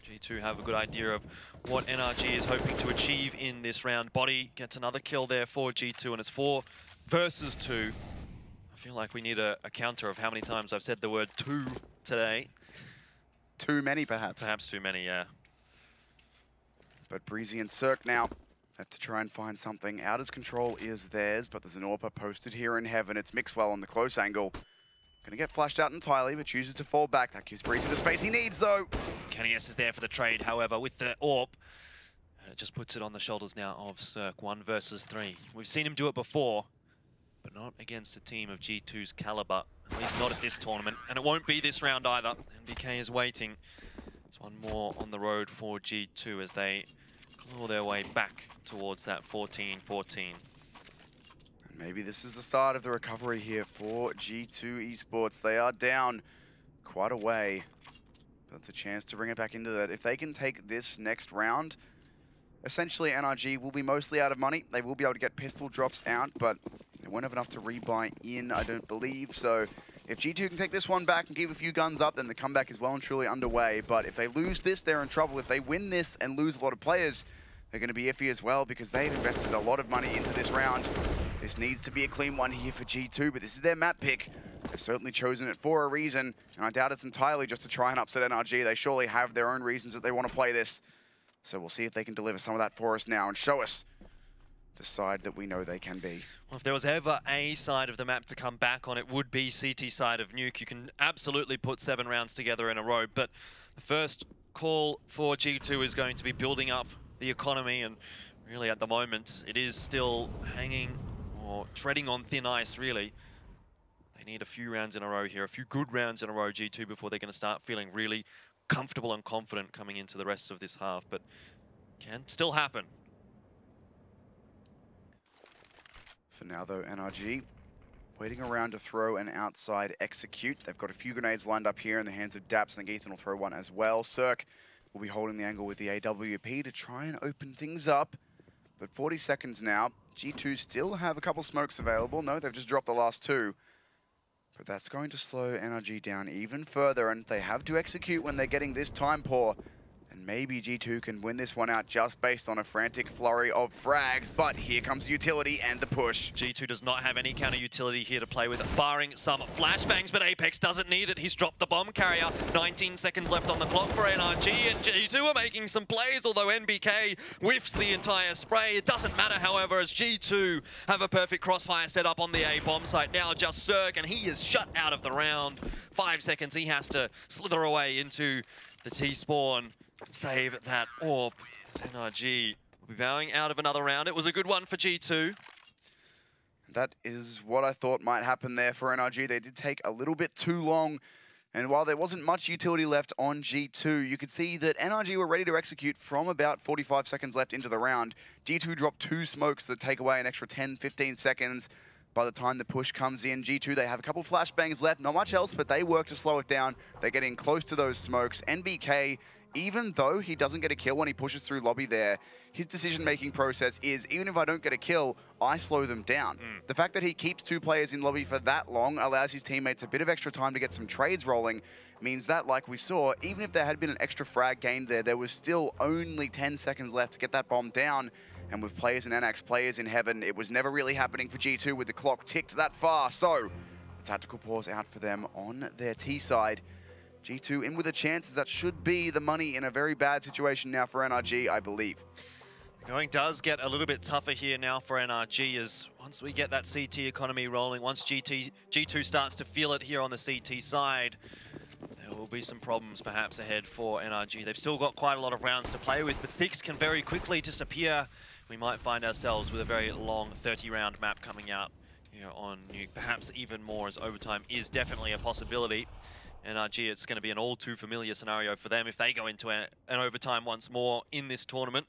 G2 have a good idea of what NRG is hoping to achieve in this round. Body gets another kill there for G2, and it's 4 versus 2. I feel like we need a counter of how many times I've said the word 2 today. Too many, perhaps. Perhaps too many, yeah. But Breezy and Cirque now Have to try and find something. Outer's control is theirs, but there's an AWPer posted here in heaven. It's Mixwell on the close angle. Gonna get flashed out entirely, but chooses to fall back. That gives Breezy the space he needs, though. Kenny's is there for the trade, however, with the AWP. And it just puts it on the shoulders now of Cirque, 1 versus 3. We've seen him do it before, but not against a team of G2's caliber. At least not at this tournament, and it won't be this round either. NBK is waiting. There's one more on the road for G2 as they claw their way back towards that 14-14. And maybe this is the start of the recovery here for G2 Esports. They are down quite a way. That's a chance to bring it back into that. If they can take this next round, essentially NRG will be mostly out of money. They will be able to get pistol drops out, but they won't have enough to rebuy in, I don't believe. So if G2 can take this one back and keep a few guns up, then the comeback is well and truly underway. But if they lose this, they're in trouble. If they win this and lose a lot of players, they're going to be iffy as well because they've invested a lot of money into this round. This needs to be a clean one here for G2, but this is their map pick. They've certainly chosen it for a reason, and I doubt it's entirely just to try and upset NRG. They surely have their own reasons that they want to play this. So we'll see if they can deliver some of that for us now and show us the side that we know they can be. Well, if there was ever a side of the map to come back on, it would be CT side of Nuke. You can absolutely put 7 rounds together in a row, but the first call for G2 is going to be building up the economy, and really at the moment it is still hanging or treading on thin ice, really. They need a few rounds in a row here, a few good rounds in a row, G2, before they're going to start feeling really comfortable and confident coming into the rest of this half, but can still happen. For now, though, NRG waiting around to throw an outside execute. They've got a few grenades lined up here in the hands of Daps, and Ethan will throw one as well. Cirque will be holding the angle with the AWP to try and open things up. But 40 seconds now. G2 still have a couple smokes available. No, they've just dropped the last 2. But that's going to slow NRG down even further, and they have to execute when they're getting this time poor. And maybe G2 can win this one out just based on a frantic flurry of frags, but here comes the utility and the push. G2 does not have any counter utility here to play with, firing some flashbangs, but Apex doesn't need it. He's dropped the bomb carrier. 19 seconds left on the clock for NRG, and G2 are making some plays, although NBK whiffs the entire spray. It doesn't matter, however, as G2 have a perfect crossfire set up on the A bomb site. Now just Cirque, and he is shut out of the round. 5 seconds, he has to slither away into the T-spawn. Save that AWP. NRG will be bowing out of another round. It was a good one for G2. That is what I thought might happen there for NRG. They did take a little bit too long. And while there wasn't much utility left on G2, you could see that NRG were ready to execute from about 45 seconds left into the round. G2 dropped 2 smokes that take away an extra 10-15 seconds. By the time the push comes in, G2, they have a couple flashbangs left. Not much else, but they work to slow it down. They're getting close to those smokes. NBK, even though he doesn't get a kill when he pushes through lobby there, his decision-making process is, even if I don't get a kill, I slow them down. The fact that he keeps 2 players in lobby for that long allows his teammates a bit of extra time to get some trades rolling, means that, like we saw, even if there had been an extra frag gained there, there was still only 10 seconds left to get that bomb down. And with players in NX, players in heaven, it was never really happening for G2 with the clock ticked that far. So, a tactical pause out for them on their T side. G2 in with a chance, as that should be the money in a very bad situation now for NRG, I believe. The going does get a little bit tougher here now for NRG, as once we get that CT economy rolling, once G2 starts to feel it here on the CT side, there will be some problems perhaps ahead for NRG. They've still got quite a lot of rounds to play with, but 6 can very quickly disappear. We might find ourselves with a very long 30-round map coming out here on Nuke. Perhaps even more, as overtime is definitely a possibility. NRG, it's going to be an all too familiar scenario for them if they go into an overtime once more in this tournament.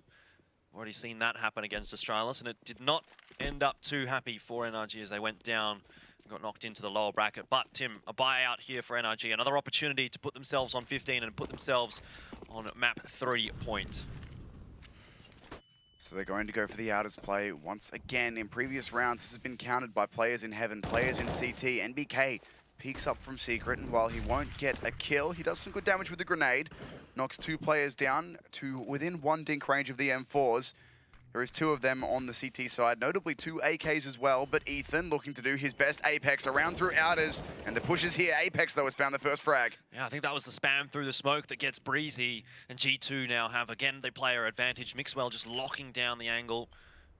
We've already seen that happen against Astralis, and it did not end up too happy for NRG as they went down and got knocked into the lower bracket. But Tim, a buyout here for NRG, another opportunity to put themselves on 15 and put themselves on map 3 point. So they're going to go for the outers play once again. In previous rounds, this has been countered by players in heaven, players in CT. NBK peeks up from secret, and while he won't get a kill, he does some good damage with the grenade. Knocks 2 players down to within 1 dink range of the M4s. There is 2 of them on the CT side, notably 2 AKs as well, but Ethan looking to do his best. Apex around through Outers, and the push is here. Apex, though, has found the first frag. Yeah, I think that was the spam through the smoke that gets Breezy, and G2 now have, again, the player advantage. Mixwell just locking down the angle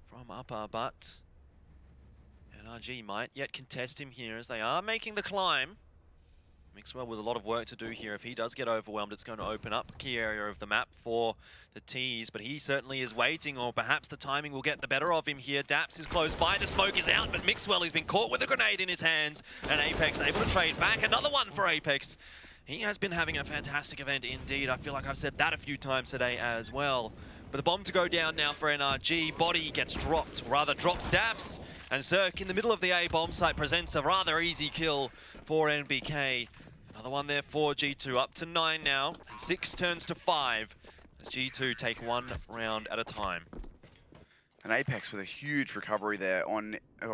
from upper, but NRG might yet contest him here as they are making the climb. Mixwell with a lot of work to do here. If he does get overwhelmed, it's going to open up a key area of the map for the T's, but he certainly is waiting, or perhaps the timing will get the better of him here. Daps is close by, the smoke is out, but Mixwell has been caught with a grenade in his hands, and Apex able to trade back. Another one for Apex. He has been having a fantastic event indeed. I feel like I've said that a few times today as well. But the bomb to go down now for NRG. Body gets dropped, or rather drops Daps, and Zerk in the middle of the A bomb site presents a rather easy kill for NBK. Another one there for G2, up to 9 now, and 6 turns to 5 as G2 take 1 round at a time. And Apex with a huge recovery there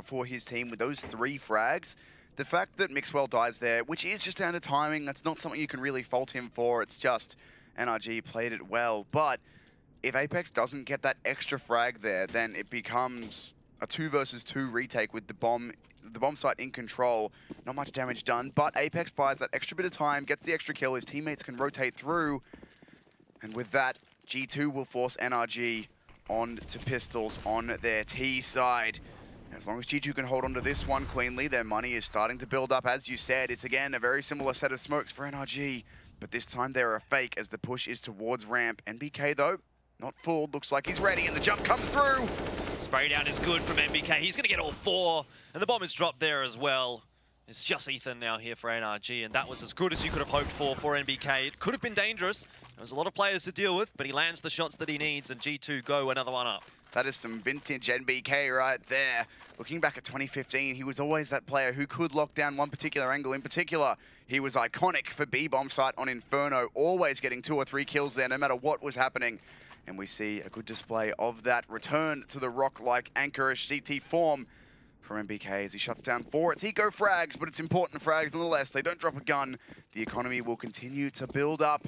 for his team with those 3 frags. The fact that Mixwell dies there, which is just down to timing, that's not something you can really fault him for. It's just NRG played it well. But if Apex doesn't get that extra frag there, then it becomes a 2 versus 2 retake with the bomb site in control. Not much damage done, but Apex buys that extra bit of time, gets the extra kill. His teammates can rotate through. And with that, G2 will force NRG on to pistols on their T side. As long as G2 can hold on to this one cleanly, their money is starting to build up. As you said, it's again a very similar set of smokes for NRG, but this time they're a fake as the push is towards ramp. NBK though, not fooled, looks like he's ready and the jump comes through. Spray down is good from NBK. He's going to get all 4, and the bomb is dropped there as well. It's just Ethan now here for NRG, and that was as good as you could have hoped for NBK. It could have been dangerous. There's a lot of players to deal with, but he lands the shots that he needs, and G2 go another one up. That is some vintage NBK right there. Looking back at 2015, he was always that player who could lock down one particular angle. In particular, he was iconic for B-bomb site on Inferno, always getting 2 or 3 kills there, no matter what was happening. And we see a good display of that return to the rock-like anchorish CT form from NBK as he shuts down 4. It's eco frags, but it's important frags nonetheless. They don't drop a gun. The economy will continue to build up.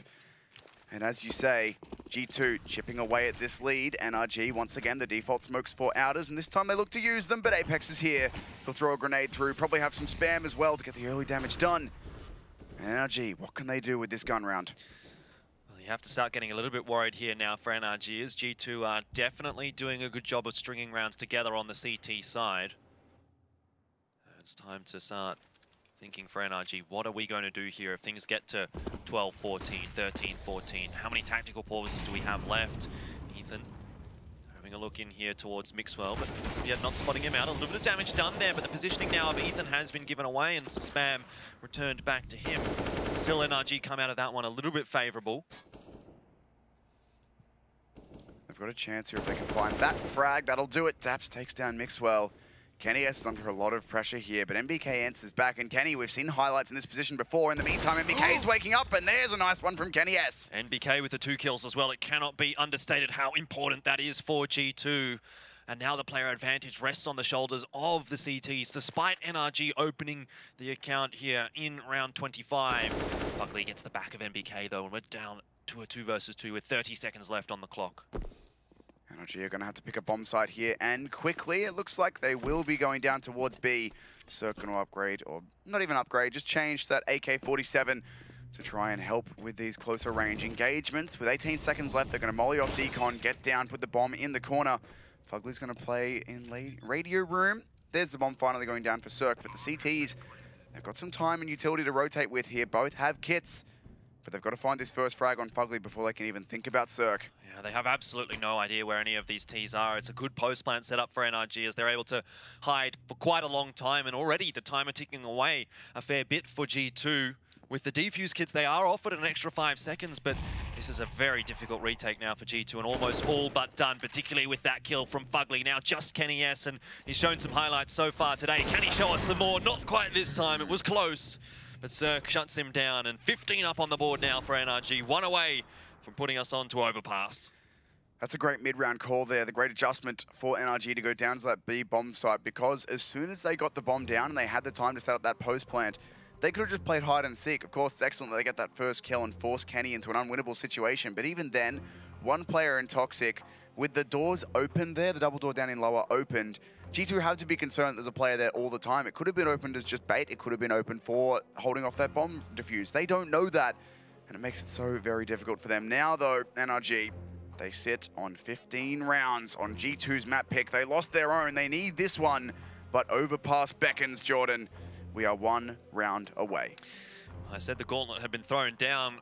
And as you say, G2 chipping away at this lead. NRG, once again, the default smokes for Outers, and this time they look to use them, but Apex is here. He'll throw a grenade through, probably have some spam as well to get the early damage done. And NRG, what can they do with this gun round? You have to start getting a little bit worried here now for NRG, as G2 are definitely doing a good job of stringing rounds together on the CT side. It's time to start thinking for NRG, what are we going to do here if things get to 12, 14, 13, 14? How many tactical pauses do we have left? Ethan having a look in here towards Mixwell, but yet not spotting him out. A little bit of damage done there, but the positioning now of Ethan has been given away and some spam returned back to him. Still NRG come out of that one a little bit favourable. They've got a chance here if they can find that frag. That'll do it. Daps takes down Mixwell. Kenny S is under a lot of pressure here, but NBK answers back. And Kenny, we've seen highlights in this position before. In the meantime, NBK is waking up, and there's a nice one from Kenny S. NBK with the 2 kills as well. It cannot be understated how important that is for G2. And now the player advantage rests on the shoulders of the CTs, despite NRG opening the account here in round 25. Fugly gets the back of NBK though, and we're down to a 2 versus 2 with 30 seconds left on the clock. NRG are going to have to pick a bomb site here, and quickly. It looks like they will be going down towards B. Circ going to upgrade, or not even upgrade, just change that AK-47 to try and help with these closer range engagements. With 18 seconds left, they're going to molly off Decon, get down, put the bomb in the corner. Fugly's going to play in radio room. There's the bomb finally going down for Circ, but the CTs, they've got some time and utility to rotate with here. Both have kits, but they've got to find this first frag on Fugly before they can even think about Circ. Yeah, they have absolutely no idea where any of these Ts are. It's a good post-plant setup for NRG as they're able to hide for quite a long time, and already the timer ticking away a fair bit for G2. With the defuse kits, they are offered an extra 5 seconds, but this is a very difficult retake now for G2 and almost all but done, particularly with that kill from Fugly. Now just Kenny S, and he's shown some highlights so far today. Can he show us some more? Not quite this time. It was close, but Zerk shuts him down, and 15 up on the board now for NRG. 1 away from putting us on to overpass. That's a great mid-round call there, the great adjustment for NRG to go down to that B bomb site, because as soon as they got the bomb down and they had the time to set up that post plant, they could have just played hide and seek. Of course, it's excellent that they get that first kill and force Kenny into an unwinnable situation, but even then, one player in Toxic. With the doors open there, the double door down in lower opened, G2 had to be concerned that there's a player there all the time. It could have been opened as just bait. It could have been open for holding off that bomb defuse. They don't know that, and it makes it so very difficult for them. Now, though, NRG, they sit on 15 rounds on G2's map pick. They lost their own. They need this one, but Overpass beckons, Jordan. We are 1 round away. I said the gauntlet had been thrown down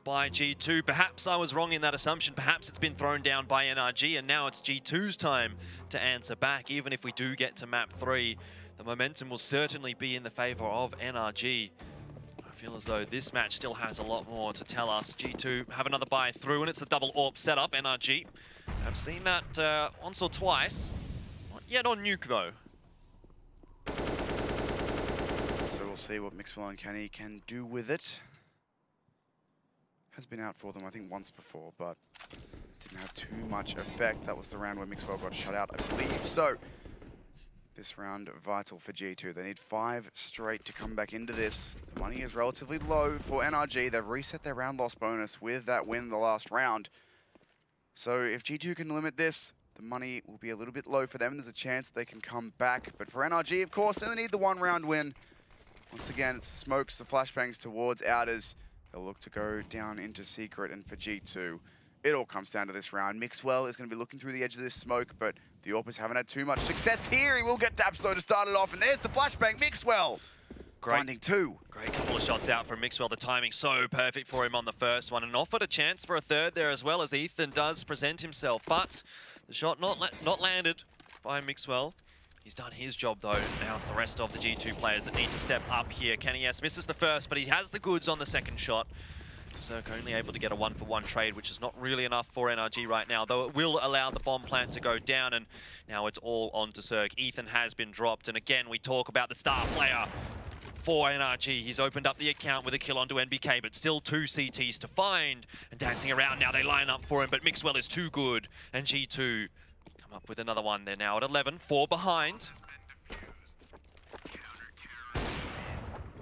by G2. Perhaps I was wrong in that assumption. Perhaps it's been thrown down by NRG, and now it's G2's time to answer back. Even if we do get to map 3, the momentum will certainly be in the favor of NRG. I feel as though this match still has a lot more to tell us. G2 have another buy through, and it's the double AWP setup. NRG have seen that once or twice. Not yet on Nuke, though. So we'll see what Mixwell and Kenny can do with it. Has been out for them, I think, once before, but didn't have too much effect. That was the round where Mixwell got shut out, I believe. So this round vital for G2. They need 5 straight to come back into this. The money is relatively low for NRG. They've reset their round loss bonus with that win in the last round. So if G2 can limit this, the money will be a little bit low for them. There's a chance they can come back. But for NRG, of course, they only need the 1 round win. Once again, it's the smokes, the flashbangs towards outers. They'll look to go down into secret, and for G2, it all comes down to this round. Mixwell is going to be looking through the edge of this smoke, but the AWPers haven't had too much success here. He will get Daps though to start it off, and there's the flashbang. Mixwell finding 2. Great couple of shots out from Mixwell. The timing so perfect for him on the first one, and offered a chance for a third there as well, as Ethan does present himself. But the shot not landed by Mixwell. He's done his job, though. Now it's the rest of the G2 players that need to step up here. Kenny S misses the first, but he has the goods on the second shot. Zerk only able to get a 1-for-1 trade, which is not really enough for NRG right now, though it will allow the bomb plant to go down, and now it's all on to Zerk. Ethan has been dropped, and again, we talk about the star player for NRG. He's opened up the account with a kill onto NBK, but still 2 CTs to find, and dancing around now. They line up for him, but Mixwell is too good, and G2 up with another one. They're now at 11, 4 behind.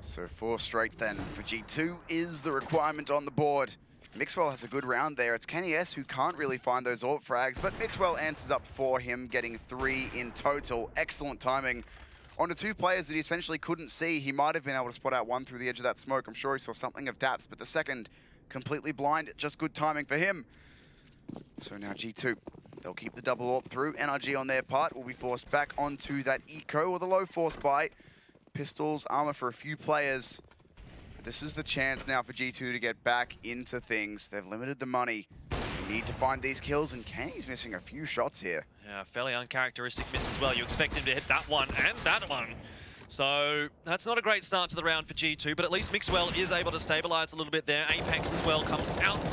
So 4 straight then for G2 is the requirement on the board. Mixwell has a good round there. It's Kenny S who can't really find those AWP frags, but Mixwell answers up for him, getting 3 in total. Excellent timing onto 2 players that he essentially couldn't see. He might have been able to spot out one through the edge of that smoke. I'm sure he saw something of Daps, but the second completely blind. Just good timing for him. So now G2, they'll keep the double AWP through. NRG on their part will be forced back onto that eco or the low force bite. Pistols, armor for a few players. But this is the chance now for G2 to get back into things. They've limited the money. They need to find these kills, and Kenny's missing a few shots here. Yeah, fairly uncharacteristic miss as well. You expect him to hit that one and that one. So that's not a great start to the round for G2, but at least Mixwell is able to stabilize a little bit there. Apex as well comes out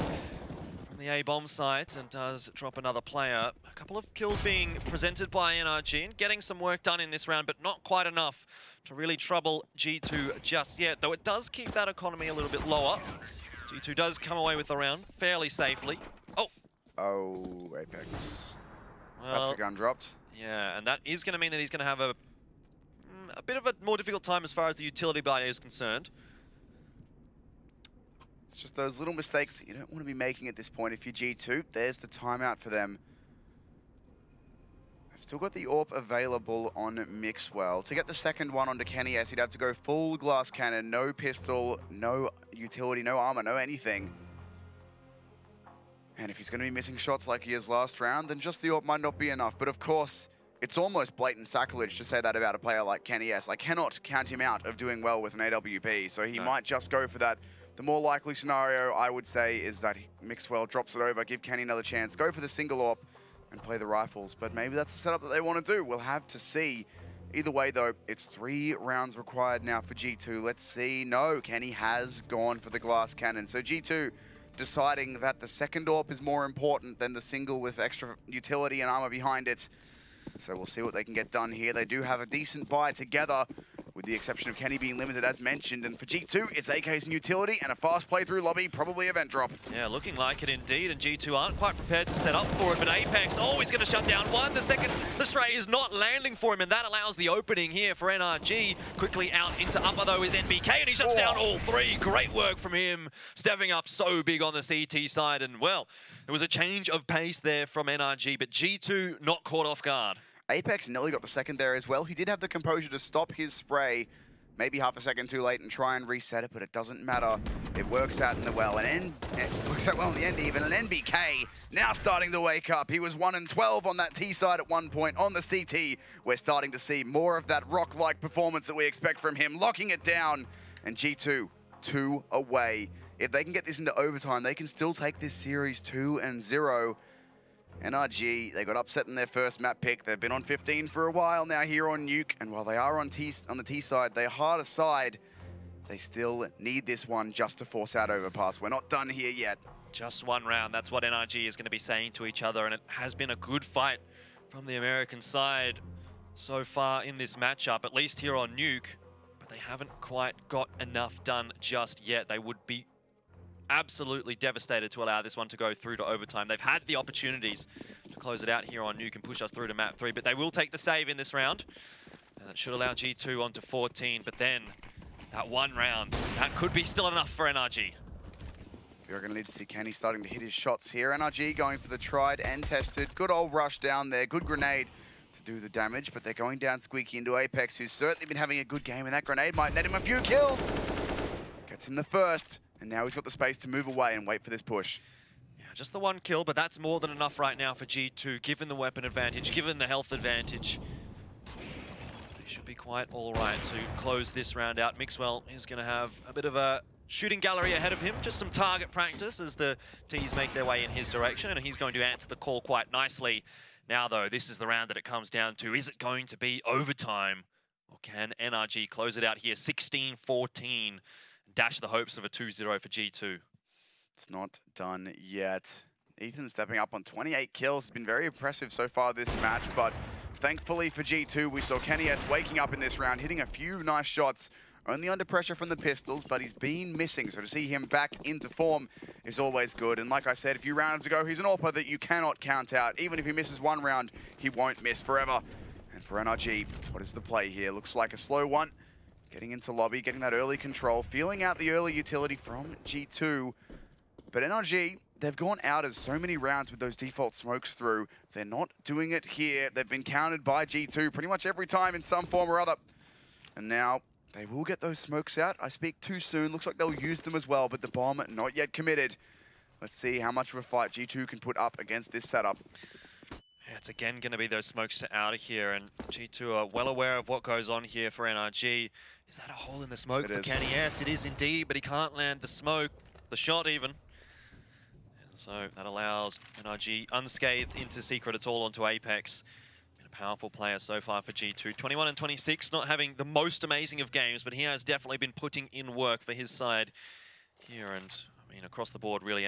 from the A-bomb site and does drop another player. A couple of kills being presented by NRG and getting some work done in this round, but not quite enough to really trouble G2 just yet, though it does keep that economy a little bit lower. G2 does come away with the round fairly safely. Oh, Apex. Well, that's a gun dropped. Yeah, and that is going to mean that he's going to have a bit of a more difficult time as far as the utility buy is concerned. It's just those little mistakes that you don't want to be making at this point. If you're G2, there's the timeout for them. I've still got the AWP available on Mixwell. To get the second one onto Kenny S, he'd have to go full glass cannon, no pistol, no utility, no armor, no anything. And if he's going to be missing shots like he is last round, then just the AWP might not be enough. But of course, it's almost blatant sacrilege to say that about a player like Kenny S. I cannot count him out of doing well with an AWP, so he might just go for that. The more likely scenario, I would say, is that Mixwell drops it over, give Kenny another chance, go for the single AWP, and play the rifles. But maybe that's the setup that they want to do. We'll have to see. Either way, though, it's 3 rounds required now for G2. Let's see. No, Kenny has gone for the glass cannon. So G2 deciding that the second AWP is more important than the single with extra utility and armor behind it. So we'll see what they can get done here. They do have a decent buy together. with the exception of Kenny being limited as mentioned. And for G2, it's AK's and utility and a fast playthrough lobby, probably event drop. Yeah, looking like it indeed, and G2 aren't quite prepared to set up for it, but Apex always going to shut down one. The second, the stray is not landing for him, and that allows the opening here for NRG. Quickly out into upper though is NBK, and he shuts down all three. Great work from him, stepping up so big on the CT side, and well, there was a change of pace there from NRG, but G2 not caught off guard. Apex nearly got the second there as well. He did have the composure to stop his spray, maybe half a second too late, and try and reset it, but it doesn't matter. It works out in the well, and it works out well in the end even. And NBK now starting to wake up. He was 1 and 12 on that T side at one point. On the CT, we're starting to see more of that rock-like performance that we expect from him, locking it down. And G2, 2 away. If they can get this into overtime, they can still take this series 2-0. NRG, they got upset in their first map pick. They've been on 15 for a while now here on Nuke, and while they are on the T side, they're harder side. They still need this one just to force out overpass. We're not done here yet. Just one round, that's what NRG is going to be saying to each other, and it has been a good fight from the American side so far in this matchup, at least here on Nuke, but they haven't quite got enough done just yet. They would be absolutely devastated to allow this one to go through to overtime. They've had the opportunities to close it out here on Nuke and push us through to map 3, but they will take the save in this round. And that should allow G2 onto 14, but then that one round, that could be still enough for NRG. We're going to need to see Kenny starting to hit his shots here. NRG going for the tried and tested. Good old rush down there. Good grenade to do the damage, but they're going down squeaky into Apex, who's certainly been having a good game, and that grenade might net him a few kills. Gets him the first. And now he's got the space to move away and wait for this push. Yeah, just the one kill, but that's more than enough right now for G2, given the weapon advantage, given the health advantage. They should be quite all right to close this round out. Mixwell is going to have a bit of a shooting gallery ahead of him, just some target practice as the T's make their way in his direction, and he's going to answer the call quite nicely. Now, though, this is the round that it comes down to. Is it going to be overtime, or can NRG close it out here 16-14? Dash the hopes of a 2-0 for G2. It's not done yet. Ethan stepping up on 28 kills. Has been very impressive so far this match, but thankfully for G2, we saw Kenny S waking up in this round, hitting a few nice shots, only under pressure from the pistols, but he's been missing, so to see him back into form is always good. And like I said a few rounds ago, he's an AWPer that you cannot count out. Even if he misses one round, he won't miss forever. And for NRG, what is the play here? Looks like a slow one. Getting into lobby, getting that early control, feeling out the early utility from G2. But NRG, they've gone out as so many rounds with those default smokes through. They're not doing it here. They've been countered by G2 pretty much every time in some form or other. And now they will get those smokes out. I speak too soon. Looks like they'll use them as well, but the bomb not yet committed. Let's see how much of a fight G2 can put up against this setup. Yeah, it's again going to be those smokes to out of here, and G2 are well aware of what goes on here for NRG. Is that a hole in the smoke for Kenny? Yes, it is indeed, but he can't land the smoke, the shot even. And so that allows NRG unscathed into Secret. It's all onto Apex. Been a powerful player so far for G2. 21 and 26, not having the most amazing of games, but he has definitely been putting in work for his side here. And I mean, across the board, really,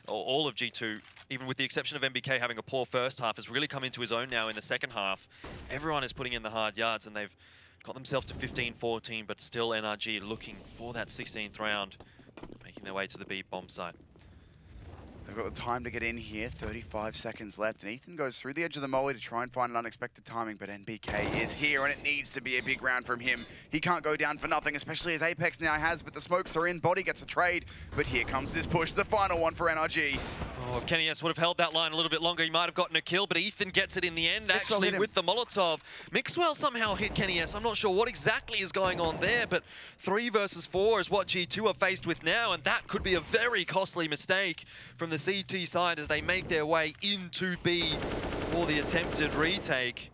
all of G2, even with the exception of NBK having a poor first half, has really come into his own now in the second half. Everyone is putting in the hard yards, and they've got themselves to 15-14, but still NRG looking for that 16th round, making their way to the B bomb site. They've got the time to get in here, 35 seconds left, and Ethan goes through the edge of the molly to try and find an unexpected timing, but NBK is here, and it needs to be a big round from him. He can't go down for nothing, especially as Apex now has, but the smokes are in. Body gets a trade, but here comes this push, the final one for NRG. Oh, if Kenny S would have held that line a little bit longer, he might have gotten a kill, but Ethan gets it in the end, actually, with the Molotov. Mixwell somehow hit Kenny S. I'm not sure what exactly is going on there, but 3 versus 4 is what G2 are faced with now, and that could be a very costly mistake from the CT side as they make their way into B for the attempted retake.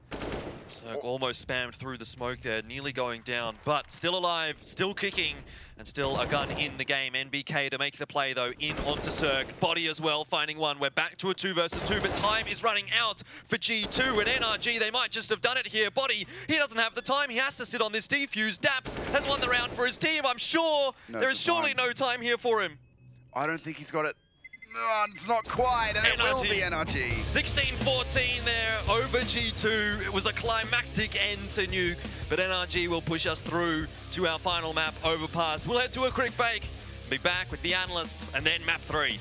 So almost spammed through the smoke there, nearly going down, but still alive, still kicking, and still a gun in the game. NBK to make the play though, in onto Cirque. Body as well, finding one. We're back to a 2 versus 2, but time is running out for G2 and NRG. They might just have done it here. Body, he doesn't have the time. He has to sit on this defuse. Daps has won the round for his team, I'm sure. There is surely no time here for him. I don't think he's got it. It's not quite, and it will NRG. be NRG. 16-14 there over G2. It was a climactic end to Nuke, but NRG will push us through to our final map, Overpass. We'll head to a quick break, be back with the analysts, and then map 3.